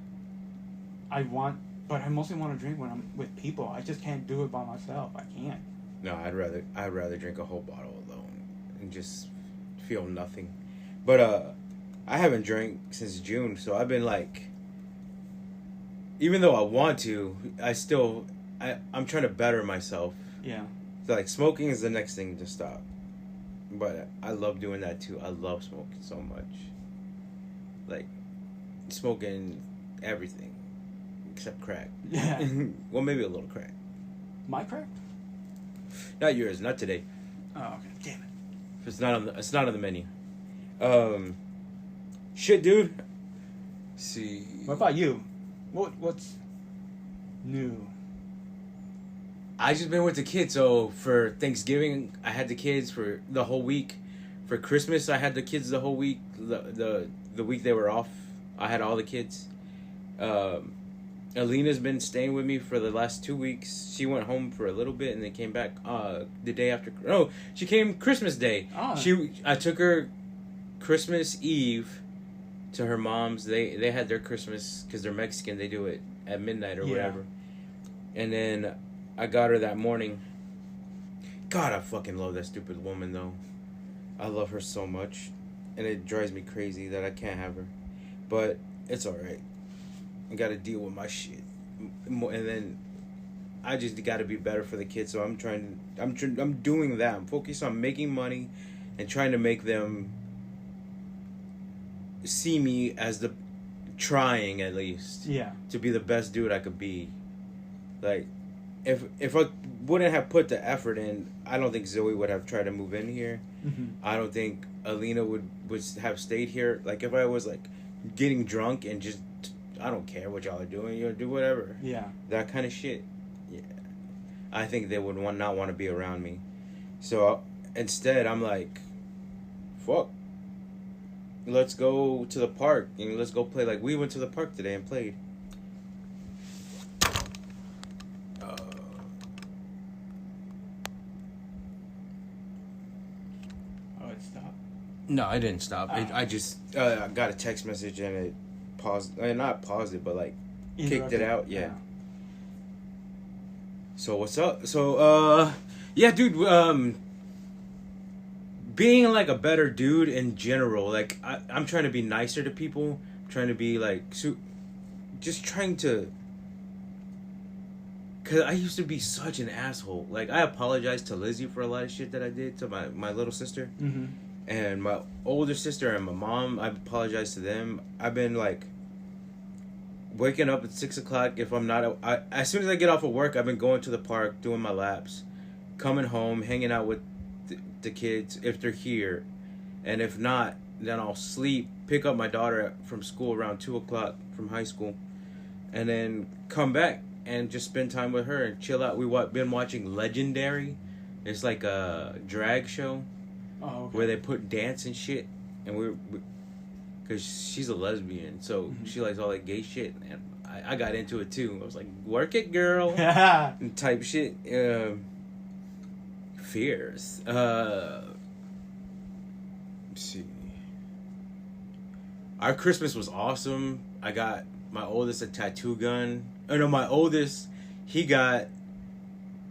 but I mostly want to drink when I'm with people. I just can't do it by myself. I can't. No, I'd rather drink a whole bottle alone and just feel nothing. But I haven't drank since June, so I've been like, even though I want to, I'm trying to better myself. Yeah. So like smoking is the next thing to stop. But I love doing that too. I love smoking so much. Like smoking everything except crack. Yeah. Well, maybe a little crack. My crack? Not yours. Not today. Oh, okay. Damn it. It's not on the menu. Shit, dude. Let's see. What about you? What's new? I just been with the kids. So for Thanksgiving, I had the kids for the whole week. For Christmas, I had the kids the whole week. The week they were off, I had all the kids. Alina's been staying with me for the last 2 weeks. She went home for a little bit and then came back the day after. No, she came Christmas Day. Oh. I took her Christmas Eve to her mom's. They had their Christmas because they're Mexican. They do it at midnight or whatever. And then I got her that morning. God, I fucking love that stupid woman though. I love her so much, and it drives me crazy that I can't have her. But it's all right. I got to deal with my shit, and then I just got to be better for the kids. So I'm doing that. I'm focused on making money, and trying to make them see me as trying at least. Yeah. To be the best dude I could be. Like, if I wouldn't have put the effort in, I don't think Zoe would have tried to move in here. Mm-hmm. I don't think Alina would have stayed here. Like, if I was like getting drunk and just, I don't care what y'all are doing, you'll do whatever. Yeah. That kind of shit. Yeah. I think they would not want to be around me. So instead, I'm like, fuck. Let's go to the park and let's go play. Like, we went to the park today and played. Oh, it stopped. No, I didn't stop. I just I got a text message and it paused. Not paused it, but like kicked it out. Yeah. So what's up? So yeah, dude. being like a better dude in general. Like I'm trying to be nicer to people. I'm trying to be like just trying to. Cause I used to be such an asshole. Like I apologized to Lizzie for a lot of shit that I did to my little sister, and my older sister and my mom. I apologized to them. I've been like waking up at 6 o'clock if I'm not. As soon as I get off of work, I've been going to the park doing my laps, coming home, hanging out with the kids if they're here, and if not, then I'll sleep. Pick up my daughter from school around 2 o'clock from high school, and then come back and just spend time with her and chill out. We've been watching Legendary. It's like a drag show where they put dance and shit, and because she's a lesbian, so she likes all that gay shit, and I got into it too. I was like, work it, girl, and type shit. Fears. Let's see. Our Christmas was awesome. I got my oldest a tattoo gun. Oh no, my oldest, he got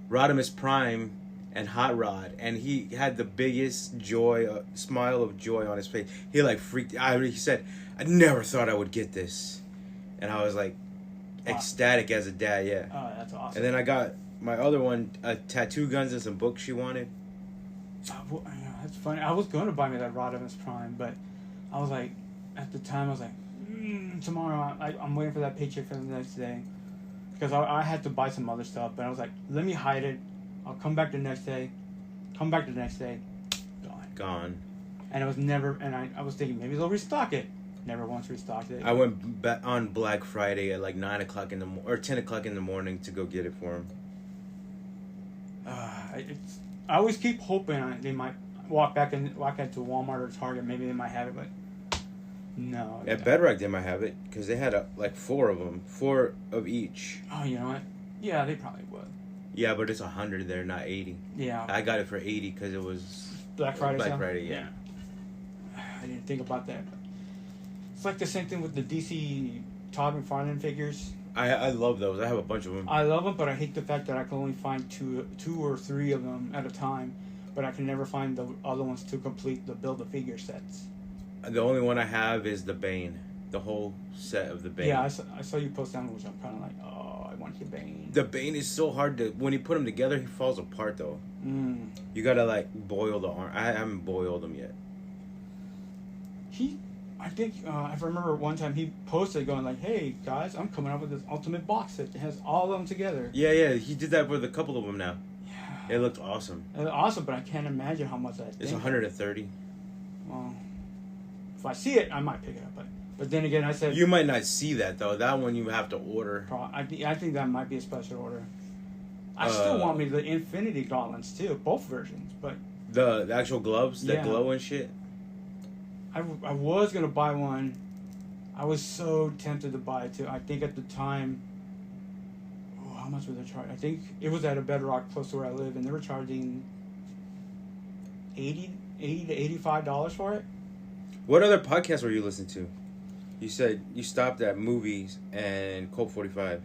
Rodimus Prime and Hot Rod, and he had the biggest smile of joy on his face. He like freaked out. He said, "I never thought I would get this," and I was like, ecstatic as a dad. Yeah. Oh, that's awesome. And then I got my other one, tattoo guns and some books she wanted. That's funny. I was going to buy me that Rodimus Prime, but I was like, at the time, I was like, tomorrow, I'm waiting for that paycheck for the next day. Because I had to buy some other stuff, but I was like, let me hide it. I'll come back the next day. Gone. And it was never, and I was thinking, maybe they'll restock it. Never once restocked it. I went on Black Friday at like 9 o'clock or 10 o'clock in the morning to go get it for him. I always keep hoping they might walk into Walmart or Target. Maybe they might have it, but no. At Bedrock, they might have it because they had like 4 of them, 4 of each. Oh, you know what? Yeah, they probably would. Yeah, but it's 100 there, not 80. Yeah. I got it for 80 because it was Black Friday. Black Friday, yeah. I didn't think about that. It's like the same thing with the DC Todd McFarlane figures. I love those. I have a bunch of them. I love them, but I hate the fact that I can only find two or three of them at a time. But I can never find the other ones to complete the Build-A-Figure sets. The only one I have is the Bane. The whole set of the Bane. Yeah, I saw you post that one, which I'm kind of like, oh, I want your Bane. The Bane is so hard to... When you put him together, he falls apart, though. You gotta, like, boil the arm. I haven't boiled him yet. I think, I remember one time he posted going like, hey, guys, I'm coming up with this ultimate box set. It has all of them together. Yeah, he did that with a couple of them now. Yeah. It looked awesome. It looked awesome, but I can't imagine how much that It's 130. Well, if I see it, I might pick it up. But then again, I said... You might not see that, though. That one you have to order. I think that might be a special order. I still want me the Infinity Gauntlets, too. Both versions, but... The actual gloves that glow and shit? I was going to buy one. I was so tempted to buy it, too. I think at the time... Oh, how much was it charged? I think it was at a Bedrock close to where I live, and they were charging $80 to $85 for it. What other podcasts were you listening to? You said you stopped at movies and Colt 45.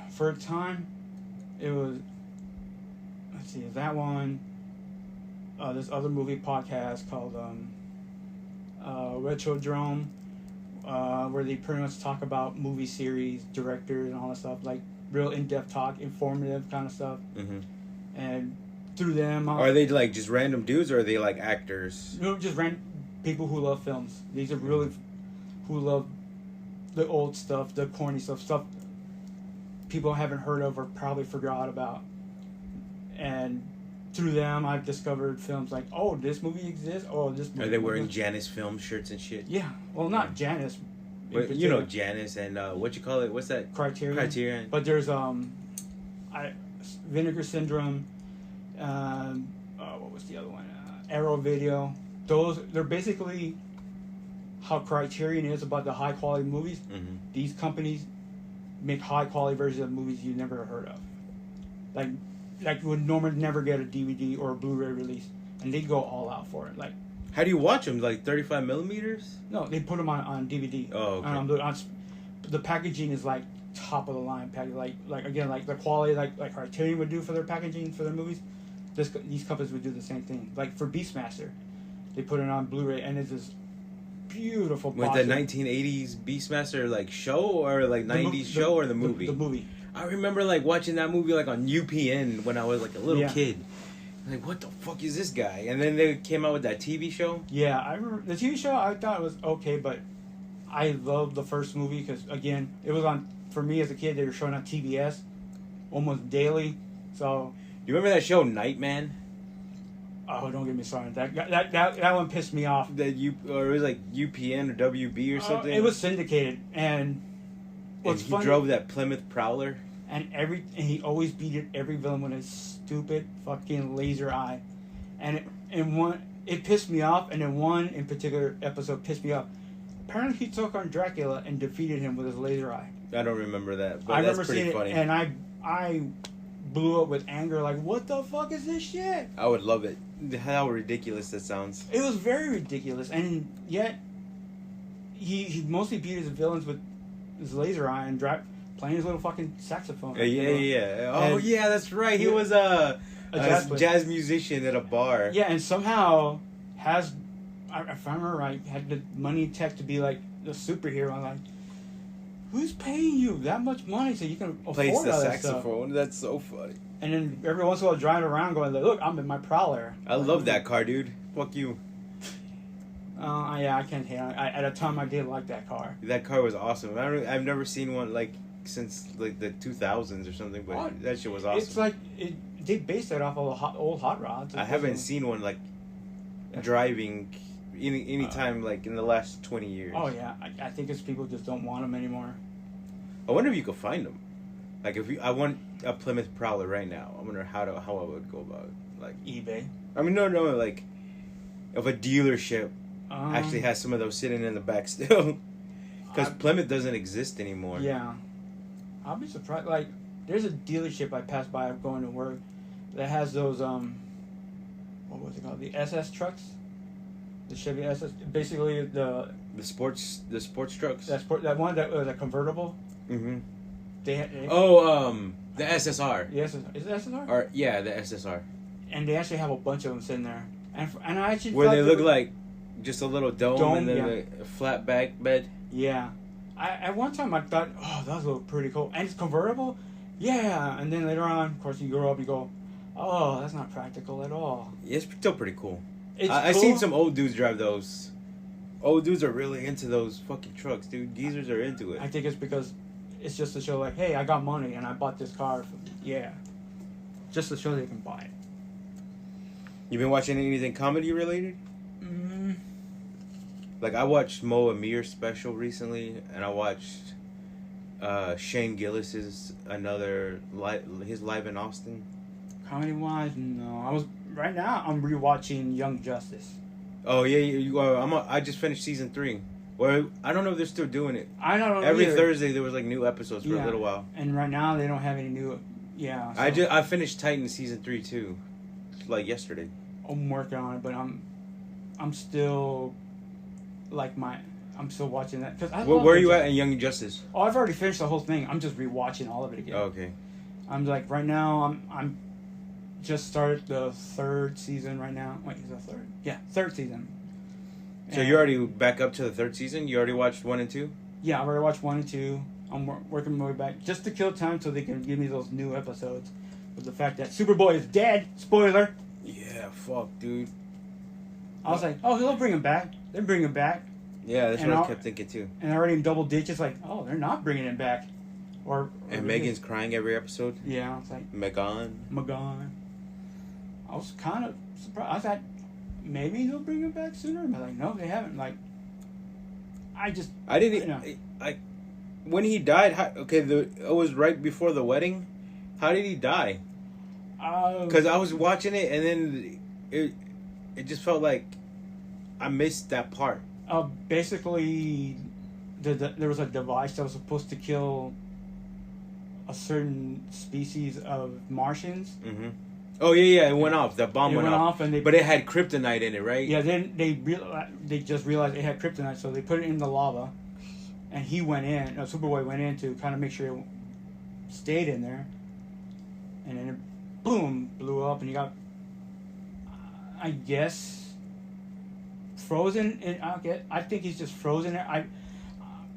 For a time, it was... Let's see, that one... this other movie podcast called... Retrodrome, where they pretty much talk about movie series, directors, and all that stuff, like real in-depth talk, informative kind of stuff. And through them, are they like just random dudes, or are they like actors? No, just random people who love films. These are really who love the old stuff, the corny stuff people haven't heard of or probably forgot about. And through them, I've discovered films like, oh, this movie exists. Oh, this movie. Are they wearing Janus film shirts and shit? Yeah. Well, not Janus. But you know Janus and what you call it? What's that? Criterion. But there's Vinegar Syndrome. What was the other one? Arrow Video. They're basically how Criterion is about the high quality movies. These companies make high quality versions of movies you never heard of. Like would normally never get a DVD or a Blu-ray release, and they go all out for it. Like, how do you watch them? Like 35 millimeters? No, they put them on DVD. Oh, okay. The packaging is like top of the line packaging. Like again, like the quality like Criterion would do for their packaging for their movies. These companies would do the same thing. Like for Beastmaster, They put it on Blu-ray, and it's this beautiful. With the 1980s Beastmaster like show or like 90s show or the movie? The movie. I remember like watching that movie like on UPN when I was like a little Yeah. kid. Like, what the fuck is this guy? And then they came out with that TV show. Yeah, I remember the TV show. I thought it was okay, but I loved the first movie because again, it was on for me as a kid. They were showing on TBS almost daily. So, You remember that show Nightman? oh, don't get me started. That one pissed me off. That or it was like UPN or WB or something. It was syndicated, and And what's he funny, drove that Plymouth Prowler. and he always beat every villain with his stupid fucking laser eye, and it pissed me off, and then one in particular episode pissed me off. Apparently, he took on Dracula and defeated him with his laser eye. I don't remember that, but I that's remember pretty seeing funny. it, and I blew up with anger. Like, what the fuck is this shit? I would love it. How ridiculous that sounds. It was very ridiculous, and yet he mostly beat his villains with his laser eye and playing his little fucking saxophone. Yeah. Oh, And- yeah, that's right. He was a jazz player. jazz musician at a bar. Yeah, and somehow has, if I remember right, had the money tech to be like the superhero. I'm like, who's paying you that much money so you can Plays afford the all that stuff? saxophone. That's so funny. And then every once in a while driving around going, like, look, I'm in my Prowler. I love that car, dude. Fuck you. Yeah, I can't hate on it. At a time, I did like that car. That car was awesome. I've never seen one like since like the 2000s or something, but Oh, that shit was awesome. It's like they based that off of old hot rods. I haven't seen one like driving any time like in the last 20 years. Oh yeah, I think it's people just don't want them anymore. I wonder if you could find them. Like I want a Plymouth Prowler right now. I wonder how I would go about it. Like eBay. I mean, no, like if a dealership Um, actually has some of those sitting in the back still, because Plymouth doesn't exist anymore. Yeah, I'll be surprised. Like, there's a dealership I passed by going to work that has those what was it called? The SS trucks, the Chevy SS. Basically, the sports trucks. that one that was a convertible. Mm-hmm. They The SSR. yes, is it SSR? Or yeah, the SSR. And they actually have a bunch of them sitting there, and I actually Where thought they they look were- like just a little dome and then yeah. a flat back bed. Yeah. At one time I thought, oh, those look pretty cool. And it's convertible? Yeah. And then later on, of course, you grow up, you go, oh, that's not practical at all. Yeah, it's still pretty cool. It's I've cool. seen some old dudes drive those. Old dudes are really into those fucking trucks, dude. Geezers are into it. I think it's because it's just to show, like, hey, I got money and I bought this car. Yeah. Just to show they can buy it. You been watching anything comedy related? Mm, Like I watched Mo Amir's special recently, and I watched Shane Gillis's his live in Austin. comedy wise, no. Right now, I'm rewatching Young Justice. Oh yeah, I just finished season 3. Well, I don't know if they're still doing it. I don't know. Every either. Thursday there was like new episodes for a Yeah. little while. And right now, they don't have any new. Yeah. So I finished Titan season 3 too, like yesterday. I'm working on it, but I'm still I'm still watching that because Where are you at in Young Justice? Oh, I've already finished the whole thing. I'm just rewatching all of it again. Oh, okay. I'm like right now. I'm just started the 3rd season right now. Wait, is that 3rd? Yeah, 3rd season. So you're already back up to the 3rd season? You already watched 1 and 2? Yeah, I've already watched 1 and 2. I'm working my way back just to kill time so they can give me those new episodes. But the fact that Superboy is dead, spoiler. Yeah, fuck, dude. I was like, oh, they'll bring him back. They're bringing him back. Yeah, that's And what I I'll- kept thinking too. And already in double digits, like, oh, they're not bringing him back. Or And Megan's crying every episode. Yeah, I was like, Megan. Magon. I was kind of surprised. I thought maybe they'll bring him back sooner, but like, no, they haven't. Like, I didn't. I when he died. It was right before the wedding. How did he die? Because I was watching it and then it just felt like I missed that part. Basically, there was a device that was supposed to kill a certain species of Martians. Mm-hmm. Oh yeah, it went off. The bomb It went went off, off and but it had kryptonite in it, right? Yeah, then they just realized it had kryptonite, so they put it in the lava, and he went in. Superboy went in to kind of make sure it stayed in there, and then it, boom, blew up, and you got. I guess frozen, and I think he's just frozen there.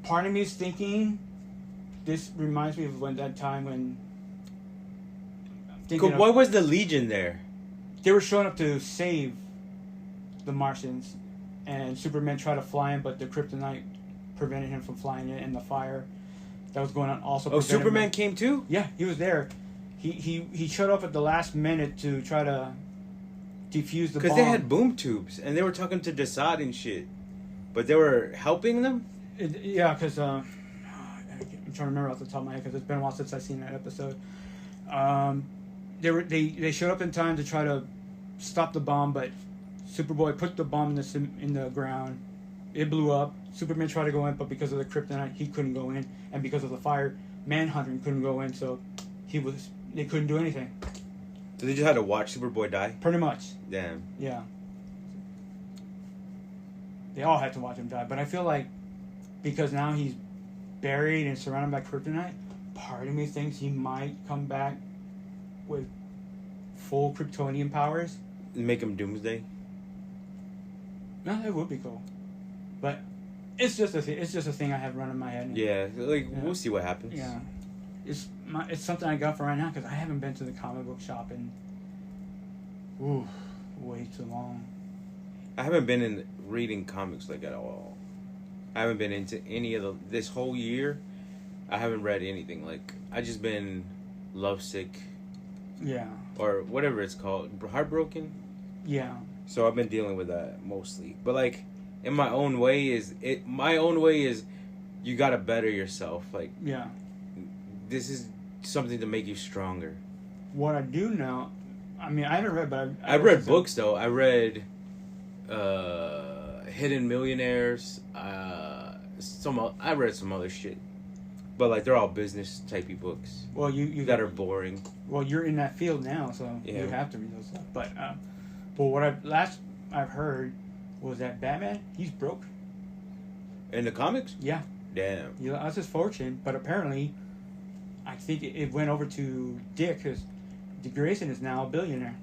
Part of me is thinking, this reminds me of that time when. Why was the Legion there? They were showing up to save the Martians, and Superman tried to fly him, but the kryptonite prevented him from flying in, and the fire that was going on also. Oh, Superman came too? Yeah, he was there. He showed up at the last minute to try to defuse the bomb. Because they had boom tubes, and they were talking to Desaad and shit. But they were helping them? Yeah, because I'm trying to remember off the top of my head, because it's been a while since I've seen that episode. They showed up in time to try to stop the bomb, but Superboy put the bomb in the ground. It blew up. Superman tried to go in, but because of the kryptonite, he couldn't go in, and because of the fire, Manhunter couldn't go in, so they couldn't do anything. So they just had to watch Superboy die? Pretty much. Damn. Yeah. They all had to watch him die, but I feel like because now he's buried and surrounded by kryptonite, part of me thinks he might come back with full Kryptonian powers. Make him Doomsday? No, that would be cool. But it's just a thing I have running in my head. Yeah, we'll see what happens. Yeah. It's something I got for right now because I haven't been to the comic book shop in way too long. I haven't been in reading comics like at all. I haven't been into any of this whole year. I haven't read anything. Like, I just been lovesick. Yeah. Or whatever it's called, heartbroken. Yeah. So I've been dealing with that mostly. But like, in my own way is you gotta better yourself. Like, yeah. This is something to make you stronger. What I do know, I mean, I haven't read, but I've read books though. I read Hidden Millionaires. I read some other shit, but like they're all business typey books. Well, you that are boring. Well, you're in that field now, so you have to read those stuff. But what I've heard was that Batman, he's broke. In the comics? Yeah. Damn. You know, that's his fortune, but apparently, I think it went over to Dick, because Dick Grayson is now a billionaire.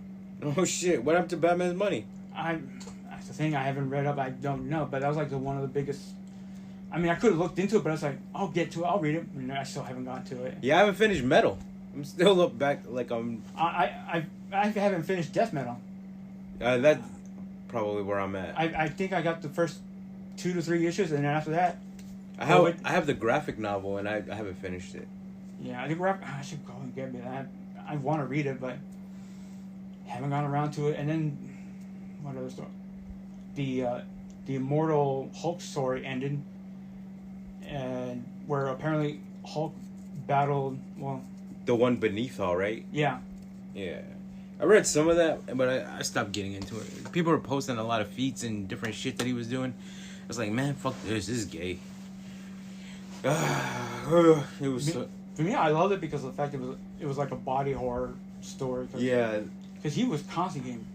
Oh shit! What happened to Batman's money? That's the thing. I haven't read up. I don't know, but that was like one of the biggest. I mean, I could have looked into it, but I was like, I'll get to it. I'll read it. And I still haven't gotten to it. Yeah, I haven't finished Metal. I'm still up back like I'm. I haven't finished Death Metal. That's probably where I'm at. I think I got the first 2 to 3 issues, and then after that, I have the graphic novel, and I haven't finished it. Yeah, I should go and get me that. I want to read it, but haven't gotten around to it. And then what other story? The Immortal Hulk story ended, and where apparently Hulk battled the one beneath all, right? Yeah. Yeah. I read some of that, but I stopped getting into it. People were posting a lot of feats and different shit that he was doing. I was like, man, fuck this. This is gay. It was for me, I loved it because of the fact it was like a body horror story. Yeah. Because he was constantly getting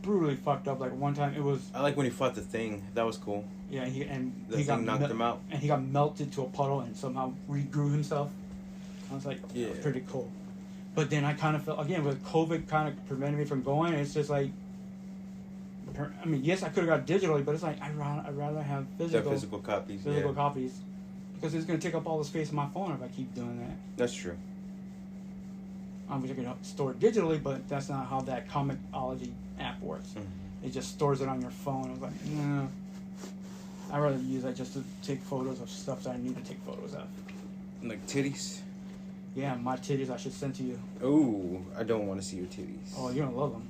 brutally fucked up. Like one time it was. I like when he fought the Thing. That was cool. Yeah, he got knocked him out, and he got melted to a puddle and somehow regrew himself. I was like, yeah, pretty cool. But then I kind of felt again with COVID kind of preventing me from going. It's just like, I mean, yes, I could have got digitally, but it's like I'd rather have physical copies. Copies, because it's gonna take up all the space on my phone if I keep doing that. That's true. I wish I could store it digitally, but that's not how that Comixology app works. Mm-hmm. It just stores it on your phone. I was like, no. I'd rather use that just to take photos of stuff that I need to take photos of. Like titties? Yeah, my titties I should send to you. Ooh, I don't want to see your titties. Oh, you're gonna love them.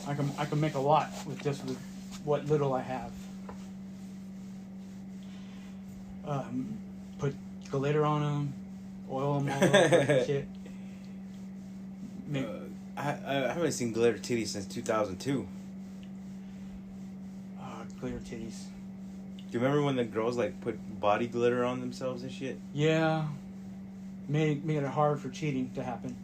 I can make a lot with what little I have. Put glitter on them, oil them all over, shit. I haven't seen glitter titties since 2002. Glitter titties. Do you remember when the girls like put body glitter on themselves and shit? Yeah. Made it hard for cheating to happen.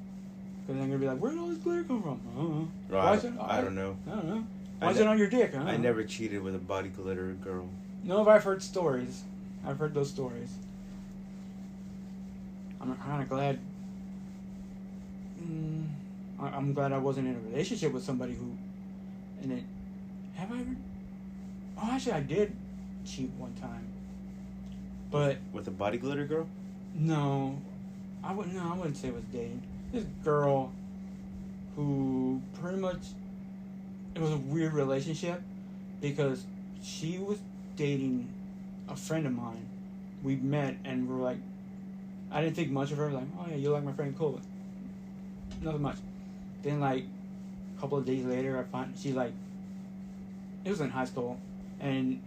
Because they're gonna be like, where did all this glitter come from? I don't know. Right. I don't know. I don't know. Why is it on your dick? I never cheated with a body glitter girl. No, but I've heard stories. I've heard those stories. I'm kind of glad. I'm glad I wasn't in a relationship with somebody who, and Oh, actually, I did cheat one time. But With a body glitter girl? no, I wouldn't say it was dating. This girl who pretty much, it was a weird relationship because she was dating a friend of mine. We met and we were like, I didn't think much of her. Like, oh yeah, you like my friend, cool. Nothing much. Then like a couple of days later, I find she like, it was in high school, and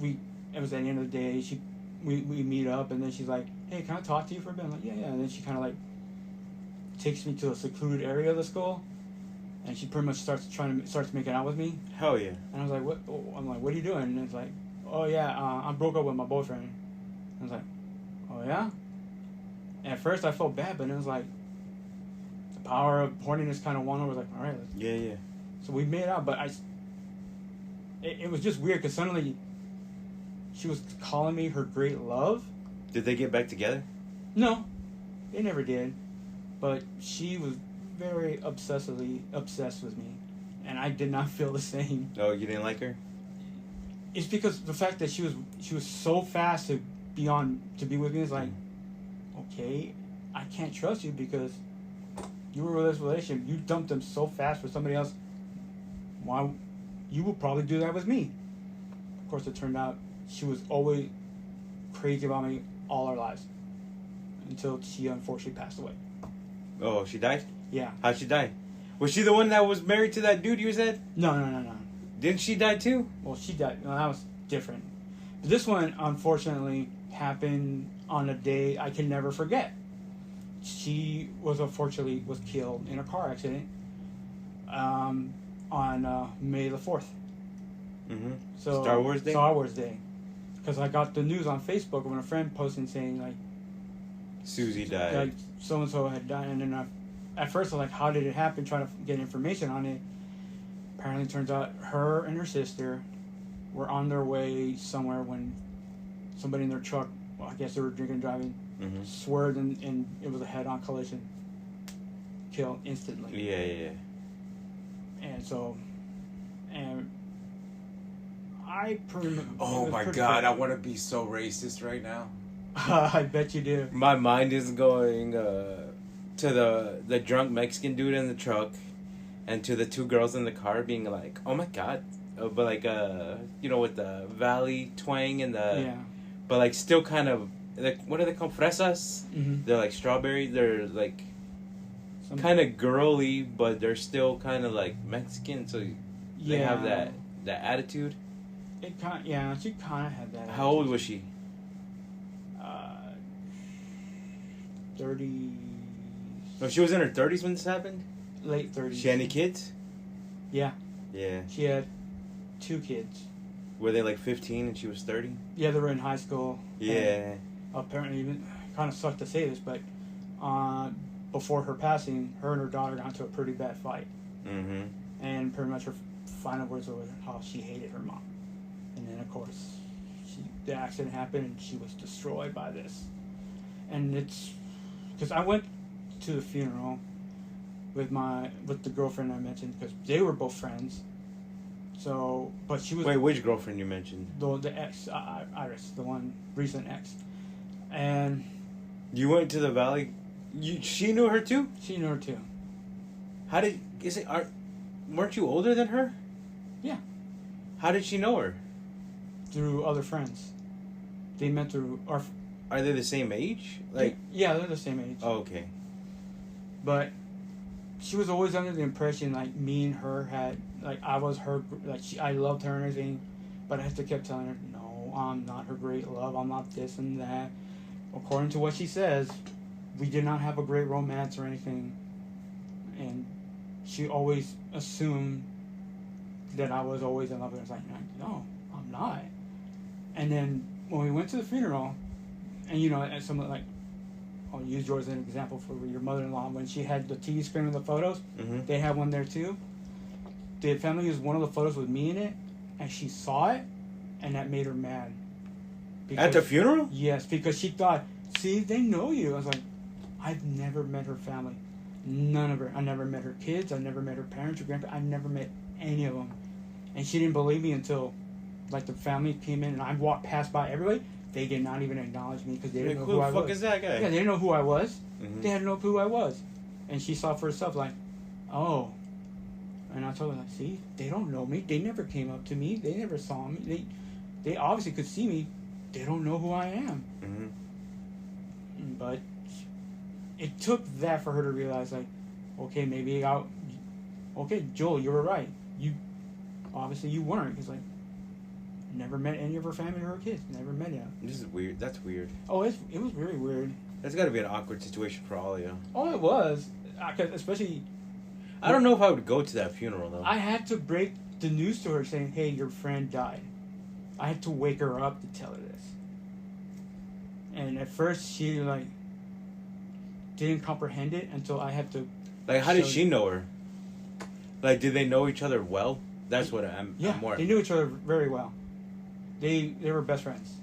it was at the end of the day. We meet up, and then she's like, hey, can I talk to you for a bit? I'm like, yeah. And then she kind of like takes me to a secluded area of the school, and she pretty much starts making out with me. Hell yeah. And I was like, what? I'm like, what are you doing? And it's like, oh yeah, I broke up with my boyfriend. And I was like, oh yeah. And at first I felt bad, but then it was like, the power of horniness kind of won over. Like, all right, Yeah. so we made out, but it was just weird because suddenly she was calling me her great love. Did they get back together? No, they never did. But she was very obsessively obsessed with me, and I did not feel the same. Oh, you didn't like her? It's because the fact that she was so fast to be with me is like, okay, I can't trust you because you were with this relationship. You dumped them so fast for somebody else. Why? You will probably do that with me. Of course, it turned out she was always crazy about me all our lives until she unfortunately passed away. Oh, she died? Yeah. How'd she die? Was she the one that was married to that dude you said? No. Didn't she die too? Well, she died. No, that was different. This one, unfortunately, happened on a day I can never forget. She unfortunately was killed in a car accident on May the 4th. Mm-hmm. So Star Wars Day? Star Wars Day. Because I got the news on Facebook when a friend posted saying, like, Susie died. like so-and-so had died. And then at first I was like, how did it happen? Trying to get information on it. Apparently, it turns out her and her sister were on their way somewhere when somebody in their truck, well, I guess they were drinking and driving, swerved and it was a head-on collision. Killed instantly. Yeah. And I pretty much... Oh my god, I want to be so racist right now. I bet you do. My mind is going to the drunk Mexican dude in the truck and to the two girls in the car being like, oh my god. But like, with the valley twang and the... Yeah. But like still kind of... Like, what are they called? Fresas? Mm-hmm. They're like strawberries. They're like kind of girly, but they're still kind of like Mexican. So they have that attitude. She kind of had that. How old was she? 30. No, she was in her 30s when this happened? Late 30s. She had any kids? Yeah. Yeah. She had 2 kids. Were they like 15 and she was 30? Yeah, they were in high school. Yeah. Apparently, even kind of sucked to say this, but before her passing, her and her daughter got into a pretty bad fight. Mm-hmm. And pretty much her final words were how she hated her mom. And then, of course, the accident happened and she was destroyed by this. And it's... Because I went to the funeral with the girlfriend I mentioned, because they were both friends. So, but she was... Wait, which girlfriend you mentioned? The ex, Iris, the one, recent ex. And... You went to the valley... She knew her too? She knew her too. Weren't you older than her? Yeah. How did she know her? Through other friends. They met through our... Are they the same age? Like... Yeah, they're the same age. Oh, okay. But she was always under the impression, like, me and her had... Like, I was her... Like, I loved her and everything. But I had to keep telling her, no, I'm not her great love. I'm not this and that. According to what she says, we did not have a great romance or anything. And she always assumed that I was always in love with her. I was like, no, I'm not. And then when we went to the funeral, and as someone like, I'll use yours as an example for your mother-in-law, when she had the TV screen with the photos, they had one there too. The family used one of the photos with me in it, and she saw it, and that made her mad. At the funeral? Yes, because she thought, see, they know you. I was like, I've never met her family. None of her. I never met her kids. I never met her parents or grandparents. I never met any of them. And she didn't believe me until like the family came in and I walked past by everybody. They did not even acknowledge me because they didn't know Who who the I fuck was. is that guy? Yeah, they didn't know who I was. Mhm. They had no clue who I was, and she saw for herself like, oh. And I told her, like, see, they don't know me. They never came up to me. They never saw me. They obviously could see me. They don't know who I am. Mhm. But it took that for her to realize, like, okay, maybe okay, Joel, you were right. You obviously you weren't, because like, never met any of her family or her kids. Never met them. This is weird. That's weird. Oh, it was very weird. That's got to be an awkward situation for all of you. Oh, it was, 'cause especially. I don't know if I would go to that funeral though. I had to break the news to her saying, hey, your friend died. I had to wake her up to tell her this. And at first she like didn't comprehend it until I had to. Like, how did show she know her? Like, did they know each other well? That's what I'm more. They knew each other very well. They were best friends.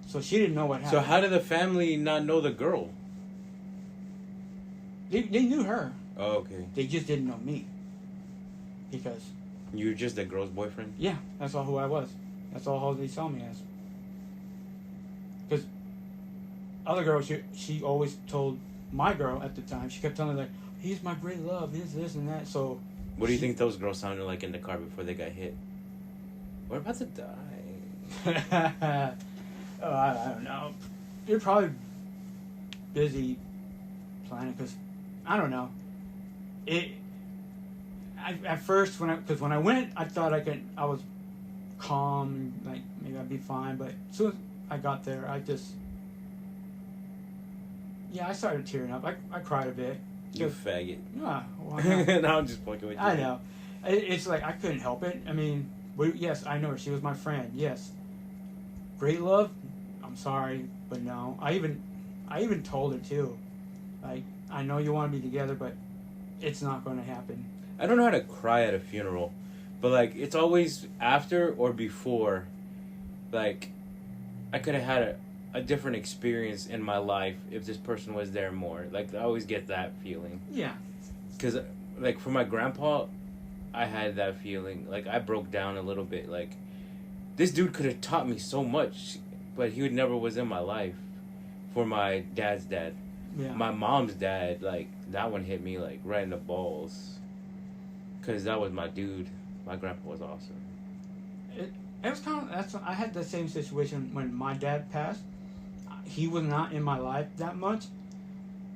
So she didn't know what happened. So how did the family not know the girl? They knew her. Oh, okay. They just didn't know me. Because You were just the girl's boyfriend? yeah, that's all who I was. That's all they saw me as. Because other girl, she always told my girl at the time. She kept telling me like, he's my great love. He's this and that. So. What do you think those girls sounded like in the car before they got hit? We're about to die. Oh, I don't know. You're probably busy planning because I don't know. At first when I went, I thought I was calm, like maybe I'd be fine. But as soon as I got there, I started tearing up. I cried a bit. You faggot. Yeah, well, No, I'm just fucking with you. I know. It's like I couldn't help it. I mean, yes, I know her. She was my friend. Yes. Great love. I'm sorry, but no. I even told her too. Like, I know you want to be together, but it's not going to happen. I don't know how to cry at a funeral, but like it's always after or before. Like, I could have had a different experience in my life if this person was there more. Like, I always get that feeling. Yeah. Because, like, for my grandpa, I had that feeling. Like, I broke down a little bit. Like, this dude could have taught me so much, but he never was in my life. For my dad's dad. Yeah. My mom's dad, like, that one hit me, like, right in the balls. Because that was my dude. My grandpa was awesome. It was kind of I had the same situation when my dad passed. He was not in my life that much,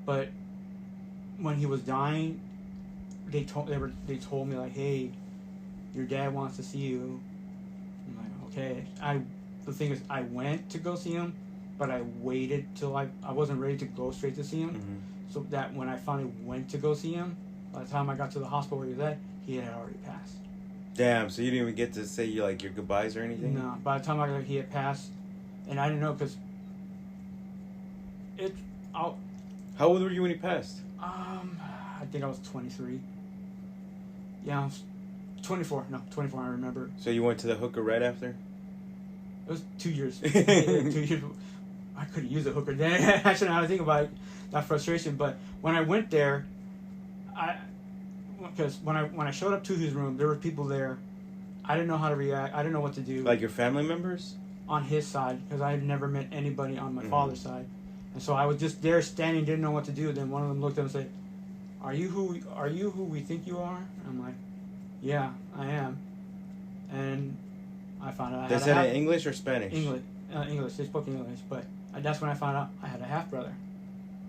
but when he was dying, they told me like, hey, your dad wants to see you. I'm like, okay. The thing is, I went to go see him, but I waited till I wasn't ready to go straight to see him. Mm-hmm. So that when I finally went to go see him, by the time I got to the hospital where he was at, he had already passed. Damn, so you didn't even get to say your goodbyes or anything? No, by the time he had passed, and I didn't know because How old were you when he passed? I think I was 23. Yeah, I was 24. No, 24. I remember. So you went to the hooker right after? It was 2 years. 2 years. I couldn't use a hooker then. I shouldn't have to think about that frustration. But when I went there, because when I showed up to his room, there were people there. I didn't know how to react. I didn't know what to do. Like your family members? On his side, because I had never met anybody on my father's side, and so I was just there standing, didn't know what to do. Then one of them looked at him and said, "Are you who we think you are?" And I'm like, "Yeah, I am." And I found out. They said it in English or Spanish? English. English. They spoke English, but that's when I found out I had a half brother.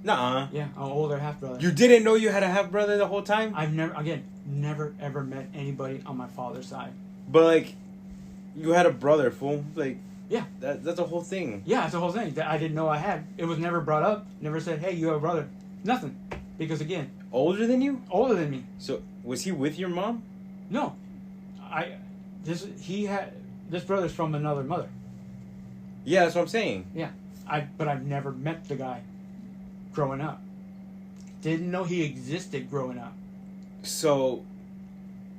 Nuh-uh. Yeah, an older half brother. You didn't know you had a half brother the whole time? I've never ever met anybody on my father's side. But like, you had a brother, fool. Like, yeah, that's a whole thing. Yeah, it's a whole thing that I didn't know I had. It was never brought up. Never said, "Hey, you have a brother." Nothing, because again, older than you. Older than me. So was he with your mom? No, this brother's from another mother. Yeah, that's what I'm saying. Yeah, but I've never met the guy growing up. Didn't know he existed growing up. So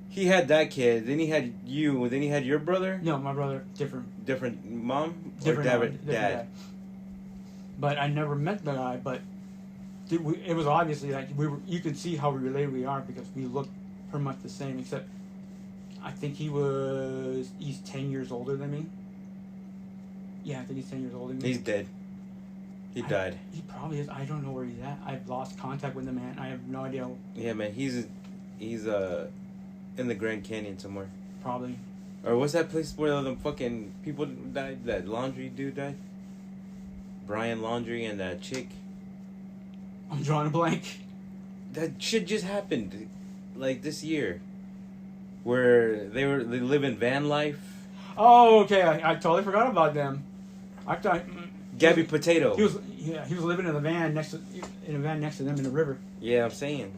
he had that kid, then he had you, then he had your brother? No, my brother, different mom? Different or mom, different dad. But I never met the guy, but it was obviously like you could see how related we are because we look pretty much the same, except I think think he's 10 years older than me. Yeah, I think he's 10 years older than me. He's dead. He died. He probably is. I don't know where he's at. I've lost contact with the man. I have no idea. Yeah, man. He's in the Grand Canyon somewhere. Probably. Or what's that place where the fucking people died? That Laundry dude died? Brian Laundry and that chick. I'm drawing a blank. That shit just happened, like this year, where they live in van life. Oh, okay. I totally forgot about them. I thought Gabby Potato. he was living in a van next to them in the river. Yeah, I'm saying.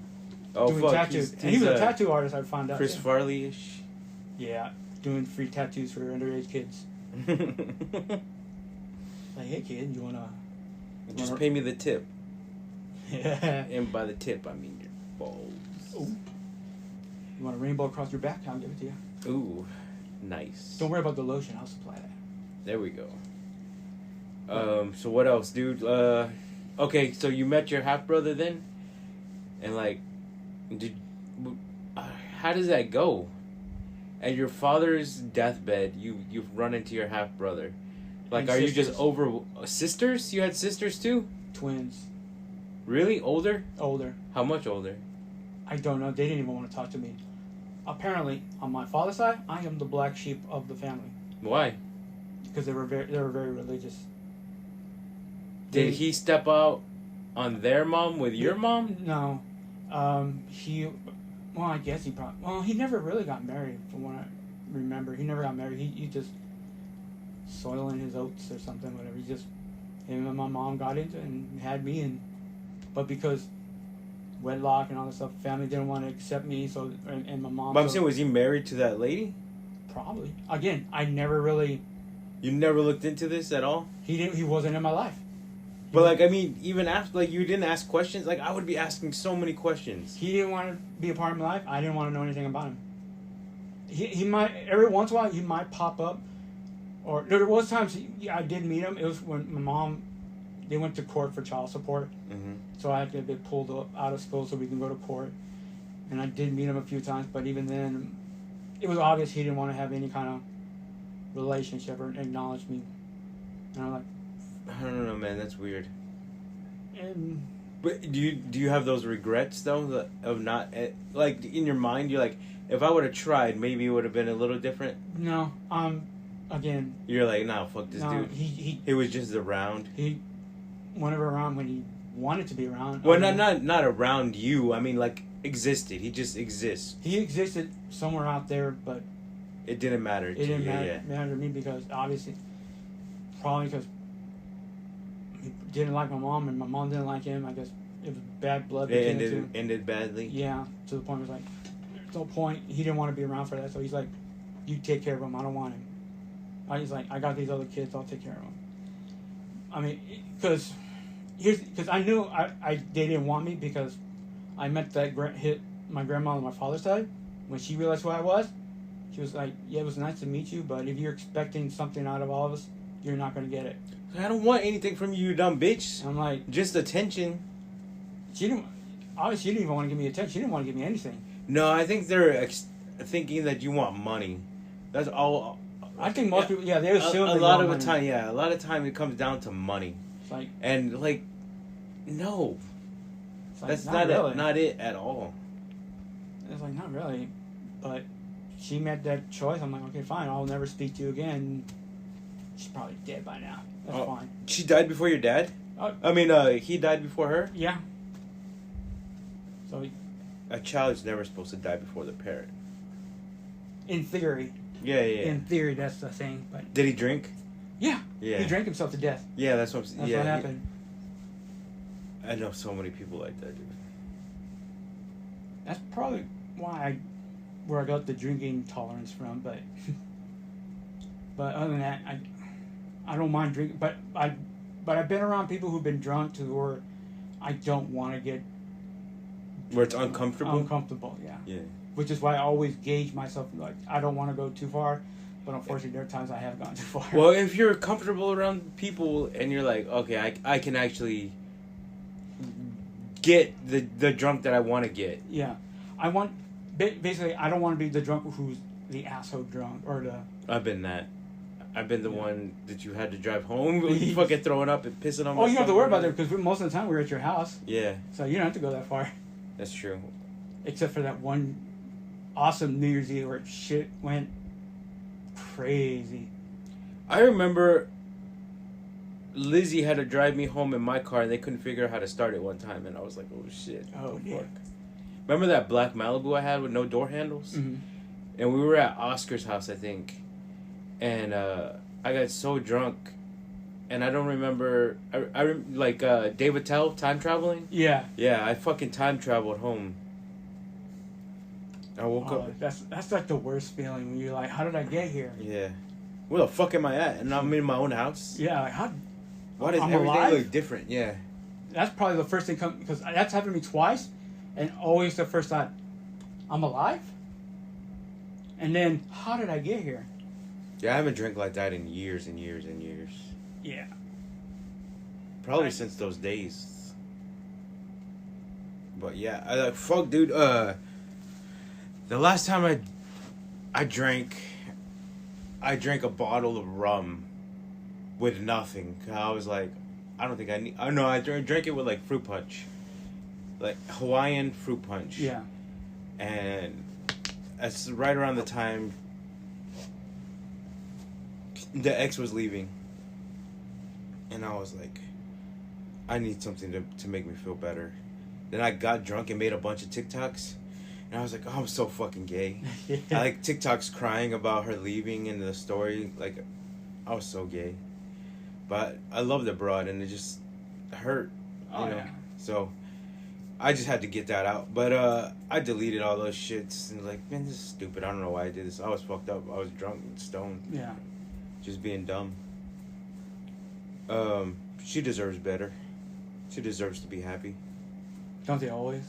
Oh doing fuck, tattoos. And he was a tattoo artist. I found out. Chris yeah. Farley-ish. Yeah, doing free tattoos for underage kids. Like, hey kid, you wanna? Just pay me the tip. Yeah. And by the tip, I mean your balls. Ooh. You want a rainbow across your back? I'll give it to you. Ooh, nice. Don't worry about the lotion. I'll supply that. There we go. So what else, dude? Okay, so you met your half brother then, and like, how does that go? At your father's deathbed, you've run into your half brother. Like, And are you sisters. just over sisters? You had sisters too? Twins. Really? Older? Older. How much older? I don't know. They didn't even want to talk to me. Apparently, on my father's side, I am the black sheep of the family Why? because they were very religious. Did he step out on their mom with your mom? No. I guess he probably. Well, he never really got married, from what I remember. He never got married. He just soiling his oats or something, whatever. Him and my mom got into it and had me, but because wedlock and all this stuff, family didn't want to accept me, so and my mom. But I'm saying, was he married to that lady? Probably. Again, I never really. You never looked into this at all? He wasn't in my life. But like, I mean, even after, like, you didn't ask questions. Like, I would be asking so many questions. He didn't want to be a part of my life. I didn't want to know anything about him. He might, every once in a while, he might pop up. Or there was times I did meet him. It was when my mom, they went to court for child support. Mm-hmm. So I had to get pulled up out of school so we can go to court. And I did meet him a few times, but even then, it was obvious he didn't want to have any kind of relationship or acknowledge me. And I'm like, I don't know, man. That's weird. and But do you have those regrets though of not, like, in your mind? You're like, if I would have tried, maybe it would have been a little different. no, again, You're like, nah, fuck this no, dude. He was just around. he whenever around when he wanted to be around. Well, not around you. I mean, like, existed. He just exists. He existed somewhere out there, but It didn't matter. it didn't matter to me because obviously, probably because he didn't like my mom and my mom didn't like him. I guess it was bad blood It between the two. ended badly. Yeah, to the point where it's like, there's no point. He didn't want to be around for that, so he's like, you take care of him. I don't want him. He's like, I got these other kids. I'll take care of them. I mean, because I knew they didn't want me because I met my grandma on my father's side. When she realized who I was, she was like, yeah, it was nice to meet you, but if you're expecting something out of all of us, you're not going to get it. I don't want anything from you, you dumb bitch. And I'm like, Just attention. she didn't even want to give me attention. She didn't want to give me anything. No, I think they're thinking that you want money. That's all. I think most people, they assume A they lot want of the money. time, a lot of time it comes down to money. It's like, And like, no, it's like, that's really. not it at all. It's like, not really. But she made that choice. I'm like, okay, fine. I'll never speak to you again. She's probably dead by now. That's fine. She died before your dad? I mean, he died before her? Yeah. So, A child's never supposed to die before the parent. in theory. Yeah. In theory, that's the thing. But Did he drink? yeah. Yeah. He drank himself to death. Yeah, that's what I'm saying. That's Yeah, what happened. I know so many people like that, dude. That's probably where I got the drinking tolerance from. But other than that, I don't mind drinking. But I've been around people who've been drunk to where I don't want to get Where it's uncomfortable? uncomfortable. Yeah. Yeah. Which is why I always gauge myself. Like, I don't want to go too far, but unfortunately, there are times I have gone too far. Well, if you're comfortable around people and you're like, okay, I can actually get the drunk that I want to get. yeah, I want basically I don't want to be the drunk who's the asshole drunk or the. I've been that. I've been the one that you had to drive home, you fucking throwing up and pissing on. Oh, you don't have to worry about that because most of the time we're at your house. Yeah, So you don't have to go that far. that's true. Except for that one awesome New Year's Eve where shit went crazy. I remember Lizzie had to drive me home in my car, and they couldn't figure out how to start it one time, and I was like, "Oh shit!" Oh, yeah. Fuck. Remember that black Malibu I had with no door handles? Mm-hmm. And we were at Oscar's house, I think, and I got so drunk, and I don't remember. Like Dave Attell, time traveling. Yeah. Yeah, I fucking time traveled home. I woke Oh, up. that's like the worst feeling when you're like, how did I get here? Yeah. Where the fuck am I at? And I'm in my own house. Yeah, like how. Why does I'm everything alive? look different? Yeah. That's probably the first thing come because that's happened to me twice, and always the first thought, I'm alive. And then how did I get here? Yeah, I haven't drank like that in years and years and years. Yeah. Probably since those days. But yeah, I like fuck, dude. The last time I drank a bottle of rum with nothing. I was like, I don't think I need. Oh no, I drank it with like fruit punch, like Hawaiian fruit punch. Yeah. And that's right around the time the ex was leaving, and I was like, I need something to make me feel better. Then I got drunk and made a bunch of TikToks. And I was like, oh, I'm so fucking gay. Yeah. I like TikToks crying about her leaving in the story. Like, I was so gay. But I love the broad, and it just hurt, you know. Yeah. So I just had to get that out. But I deleted all those shits and like, man, this is stupid. I don't know why I did this. I was fucked up. I was drunk and stoned. Yeah. Just being dumb. She deserves better. She deserves to be happy. Don't they always?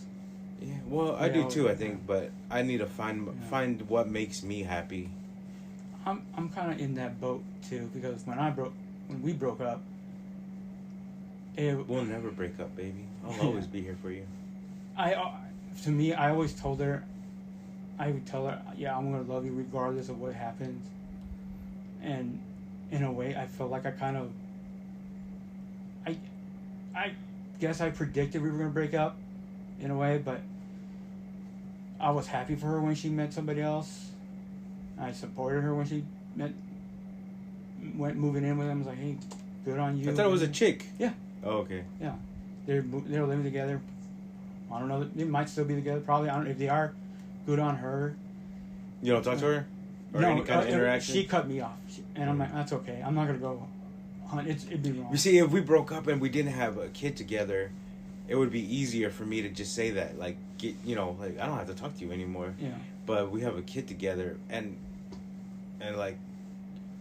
Yeah, well, I Yeah, do too. I yeah. think, but I need to find what makes me happy. I'm kind of in that boat too because when we broke up, We'll never break up, baby. I'll always be here for you. To me, I always told her, I would tell her, yeah, I'm gonna love you regardless of what happens. And in a way, I felt like I guess I predicted we were gonna break up, in a way, but I was happy for her when she met somebody else. I supported her when she went moving in with him. I was like, hey, good on you. I thought it was a chick. Yeah. Oh, okay. Yeah, they're living together. I don't know. They might still be together. Probably. I don't know if they are. Good on her. You don't talk to her, or No, any kind of interaction. she cut me off, and I'm like, that's okay. I'm not gonna go hunt. It'd be wrong. You see, if we broke up and we didn't have a kid together, it would be easier for me to just say that, like, like I don't have to talk to you anymore. Yeah. But we have a kid together, and like,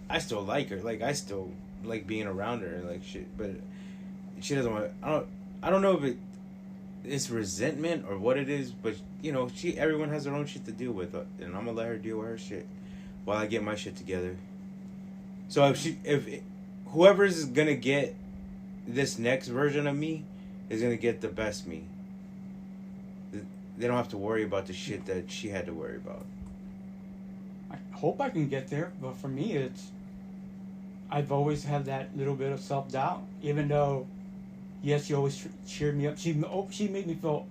I still like her. Like, I still like being around her and like shit. But she doesn't want. I don't know if it's resentment or what it is. But everyone has their own shit to deal with, and I'm gonna let her deal with her shit while I get my shit together. So if whoever's gonna get this next version of me is gonna get the best me. They don't have to worry about the shit that she had to worry about. I hope I can get there, but for me, I've always had that little bit of self-doubt, even though, yes, she always cheered me up. She made me feel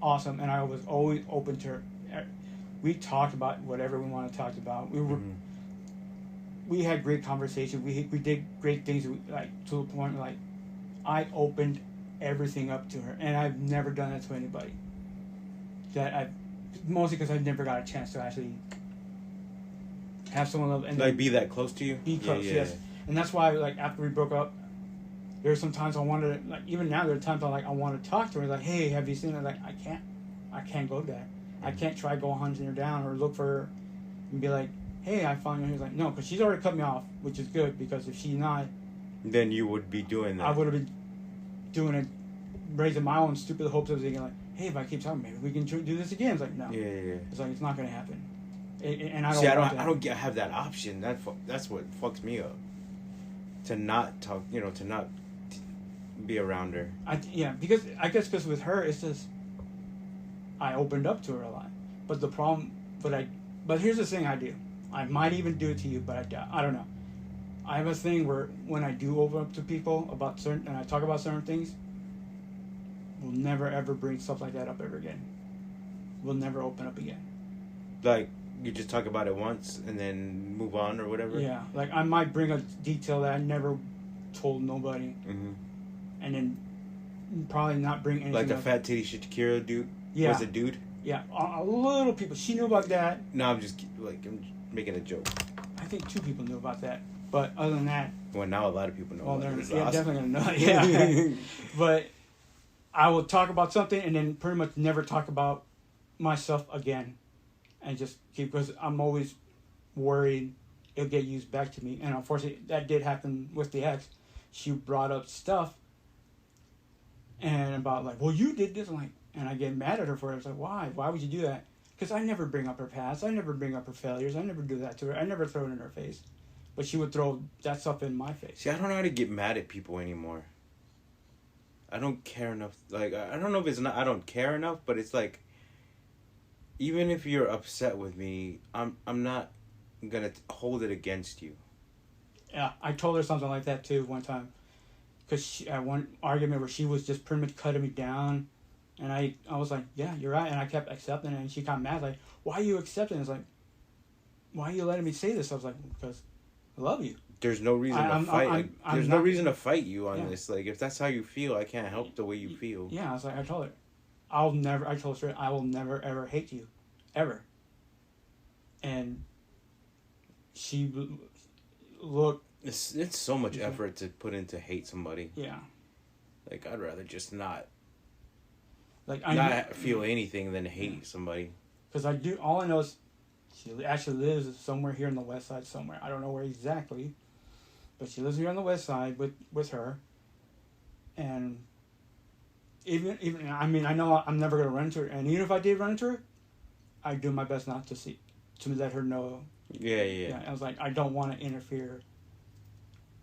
awesome, and I was always open to her. We talked about whatever we want to talk about. We had great conversations. We did great things, like, to the point, like, I opened everything up to her, and I've never done that to anybody. Mostly because I've never got a chance to actually have someone love and Like, be that close to you? be close. Yes, and that's why, like, after we broke up, there's some times I wanted to, like, even now there are times I want to talk to her, like, hey, have you seen her? Like, I can't go there. I can't try go hunting her down or look for her and be like, hey, I found you. He's like, no, because she's already cut me off, which is good, because if she's not, then you would be doing that. I would have been doing it, raising my own stupid hopes of thinking, like, hey, if I keep talking, maybe we can do this again. It's like, no. Yeah. It's like, it's not going to happen. And I don't. See, want I don't have that option. That's what fucks me up. To not talk, to not be around her. Because I guess with her, it's just I opened up to her a lot. But the problem, but here's the thing I do. I might even do it to you, but I don't know. I have a thing where when I do open up to people about certain, and I talk about certain things, we'll never ever bring stuff like that up ever again. We'll never open up again. Like, you just talk about it once and then move on or whatever? Yeah, like I might bring a detail that I never told nobody, Mm-hmm. and then probably not bring anything Like the else. fat titty Shakira dude? Yeah. Was a dude? Yeah, a little people. She knew about that. No, I'm making a joke. I think 2 people knew about that. But other than that, Well, now a lot of people know. well, about they're it. It's awesome. definitely gonna know. Yeah, but I will talk about something and then pretty much never talk about myself again, and just keep, because I'm always worried it'll get used back to me. And unfortunately, that did happen with the ex. She brought up stuff and about like, well, you did this, and I get mad at her for it. It's like, why? Why would you do that? Because I never bring up her past. I never bring up her failures. I never do that to her. I never throw it in her face. But she would throw that stuff in my face. See, I don't know how to get mad at people anymore. I don't care enough. Like, I don't know if it's not, I don't care enough, but it's like, even if you're upset with me, I'm not gonna hold it against you. Yeah, I told her something like that too one time. Because at one argument where she was just pretty much cutting me down. And I was like, yeah, you're right. And I kept accepting it. And she got mad, like, why are you accepting it? It's like, why are you letting me say this? I was like, because I love you. There's no reason to fight. There's no reason to fight you on Yeah. this. Like, if that's how you feel, I can't help the way you feel. Yeah, I was like, I told her, I told her straight, I will never ever hate you. Ever. And she looked. It's so much effort to put into hate somebody. Yeah. Like, I'd rather just not Like feel anything than hate somebody. Because I do, all I know is she actually lives somewhere here in the west side somewhere. I don't know where exactly, but she lives here on the west side with her. And even I mean, I know I'm never gonna run into her, and even if I did run into her, I do my best not to let her know. Yeah. I was like, I don't want to interfere.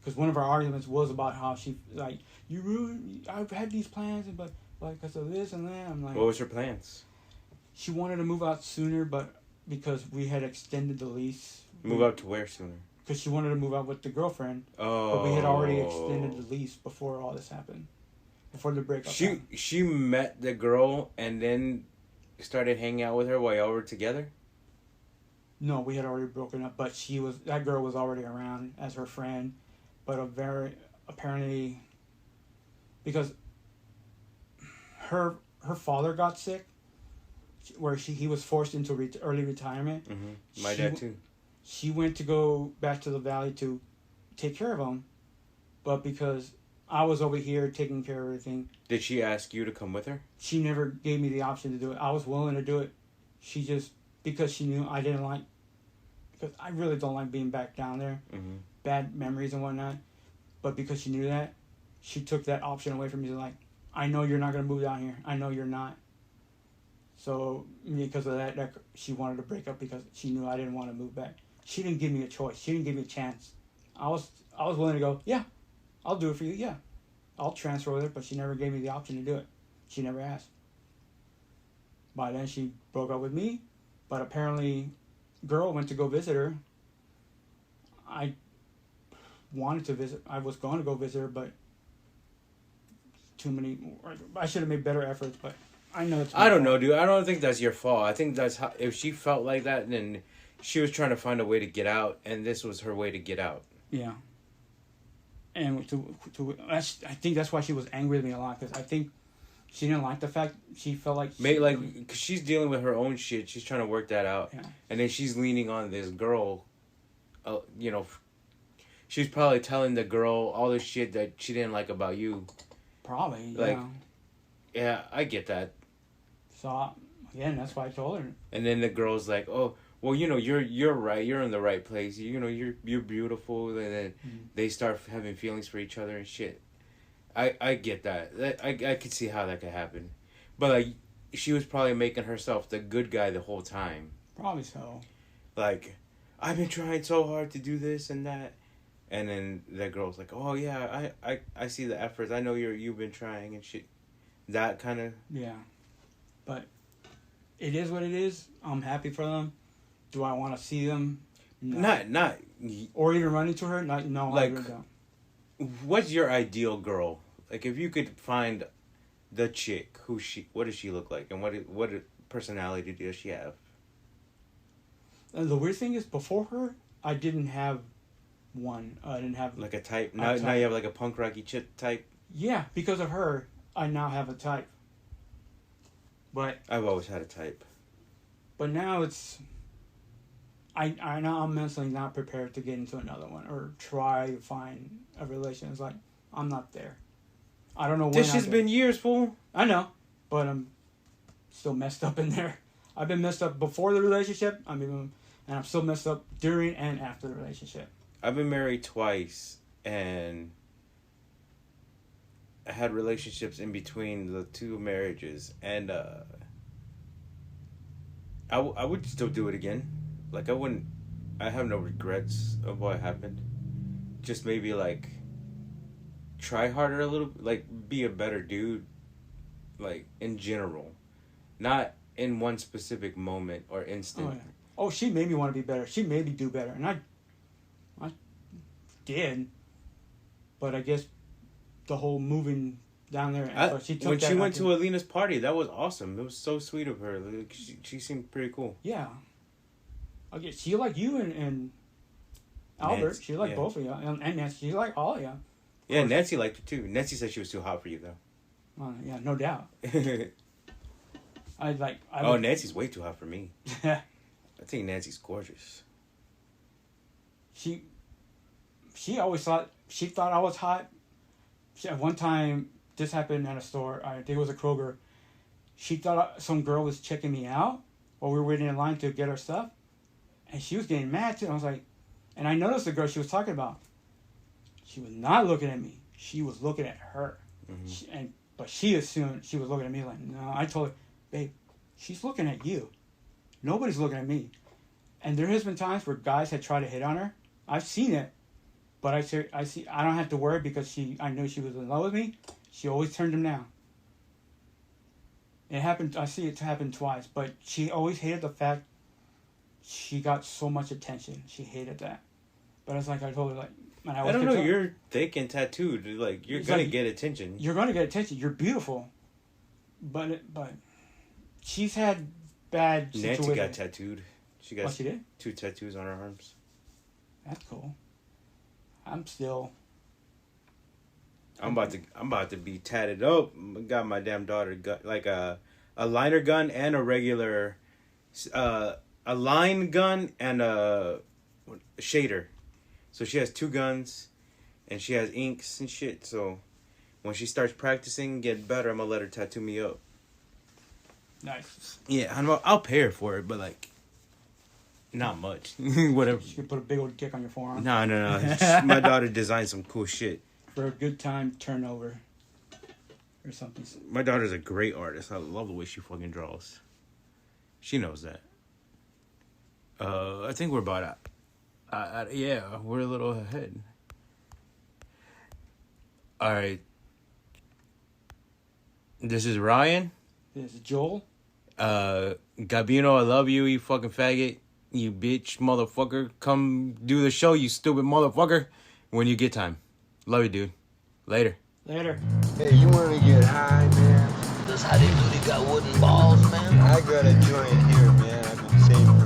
Because one of our arguments was about how she, like, you ruined, I've had these plans, but like, because of this and that. I'm like, What was her plans? she wanted to move out sooner, but because we had extended the lease. Move out to where sooner? Because she wanted to move out with the girlfriend. Oh. But we had already extended the lease before all this happened. Before the breakup happened. She met the girl and then started hanging out with her while y'all were together? No, we had already broken up, but that girl was already around as her friend. But apparently, because her father got sick, where he was forced into early retirement. Mm-hmm. My dad too. She went to go back to the valley to take care of him, but because I was over here taking care of everything. Did she ask you to come with her? She never gave me the option to do it. I was willing to do it. She just, because she knew I didn't like, because I really don't like being back down there. Mm-hmm. Bad memories and whatnot. But because she knew that, she took that option away from me. Like, I know you're not going to move down here. I know you're not. So, because of that, she wanted to break up because she knew I didn't want to move back. She didn't give me a choice. She didn't give me a chance. I was willing to go, yeah, I'll do it for you, yeah. I'll transfer with her, but she never gave me the option to do it. She never asked. By then, she broke up with me, but apparently, girl went to go visit her. I wanted to visit. I was going to go visit her, but I should have made better efforts, but I know it's. I don't know, dude. I don't think that's your fault. I think that's how. If she felt like that, then she was trying to find a way to get out, and this was her way to get out. Yeah. And I think that's why she was angry with me a lot, because I think she didn't like the fact she felt like. Cause she's dealing with her own shit. She's trying to work that out, yeah. And then she's leaning on this girl. She's probably telling the girl all the shit that she didn't like about you. Probably, like, yeah, I get that. So again, that's why I told her. And then the girl's like, "Oh, well, you're right. You're in the right place. You're beautiful." And then they start having feelings for each other and shit. I get that. I could see how that could happen, but like, she was probably making herself the good guy the whole time. Probably so. Like, I've been trying so hard to do this and that. And then that girl's like, "Oh yeah, I see the efforts. I know you've been trying and shit." That kind of. Yeah, but it is what it is. I'm happy for them. Do I want to see them? No. Not. Or even running to her. No, I Like- really don't. What's your ideal girl? Like, if you could find the chick, what does she look like, and what personality does she have? And the weird thing is, before her, I didn't have one. I didn't have Like a type. A Now type. you have like a punk rocky chick type. Yeah, because of her, I now have a type. But I've always had a type. now it's. I now I'm mentally not prepared to get into another one or try to find a relation. It's like I'm not there. I don't know when. This I'll has get- been years, fool. I know, but I'm still messed up in there. I've been messed up before the relationship. And I'm still messed up during and after the relationship. I've been married twice, and I had relationships in between the two marriages, and I would still do it again. Like, I have no regrets of what happened. Just maybe, like, try harder a little, like, be a better dude, like, in general. Not in one specific moment or instant. Oh, yeah. Oh, she made me want to be better. She made me do better, and I did. But I guess the whole moving down there. But she took when that she went out to Alina's party, that was awesome. It was so sweet of her. Like, she seemed pretty cool. Yeah. I guess she liked you and Albert. Nancy, She liked yeah. both of you, and Nancy. She liked all of you. Yeah, Nancy liked her too. Nancy said she was too hot for you though. Yeah, no doubt. Oh, Nancy's way too hot for me. Yeah. I think Nancy's gorgeous. She always thought I was hot. At one time, this happened at a store. I think it was a Kroger. She thought some girl was checking me out while we were waiting in line to get our stuff, and she was getting mad too. I was like, and I noticed the girl she was talking about. She was not looking at me. She was looking at her, but she assumed she was looking at me. Like, no, I told her, babe, she's looking at you. Nobody's looking at me. And there has been times where guys had tried to hit on her. I've seen it, but I don't have to worry because I knew she was in love with me. She always turned him down. It happened. I see it happen twice, but she always hated the fact she got so much attention. She hated that. But it's like I told her, like, man, I don't know. You're thick and tattooed. Like, you're gonna get attention. You're gonna get attention. You're beautiful. But she's had bad situations. Nancy got tattooed. She got she did? 2 tattoos on her arms. That's cool. I'm still. I'm about to be tatted up. Got my damn daughter like a liner gun and a regular, a line gun and a shader. So she has 2 guns, and she has inks and shit. So when she starts practicing, get better, I'm gonna let her tattoo me up. Nice. Yeah, I'll pay her for it, but like, not much. Whatever. You could put a big old dick on your forearm. No. My daughter designed some cool shit. For a good time turnover. Or something. My daughter's a great artist. I love the way she fucking draws. She knows that. I think we're about yeah, we're a little ahead. All right. This is Ryan. This is Joel. Gabino, I love you, you fucking faggot. You bitch, motherfucker. Come do the show, you stupid motherfucker. When you get time. Love you, dude. Later. Later. Hey, you wanna get high, man? Does how they do they got wooden balls, man? I got a joint here, man. I've been saving for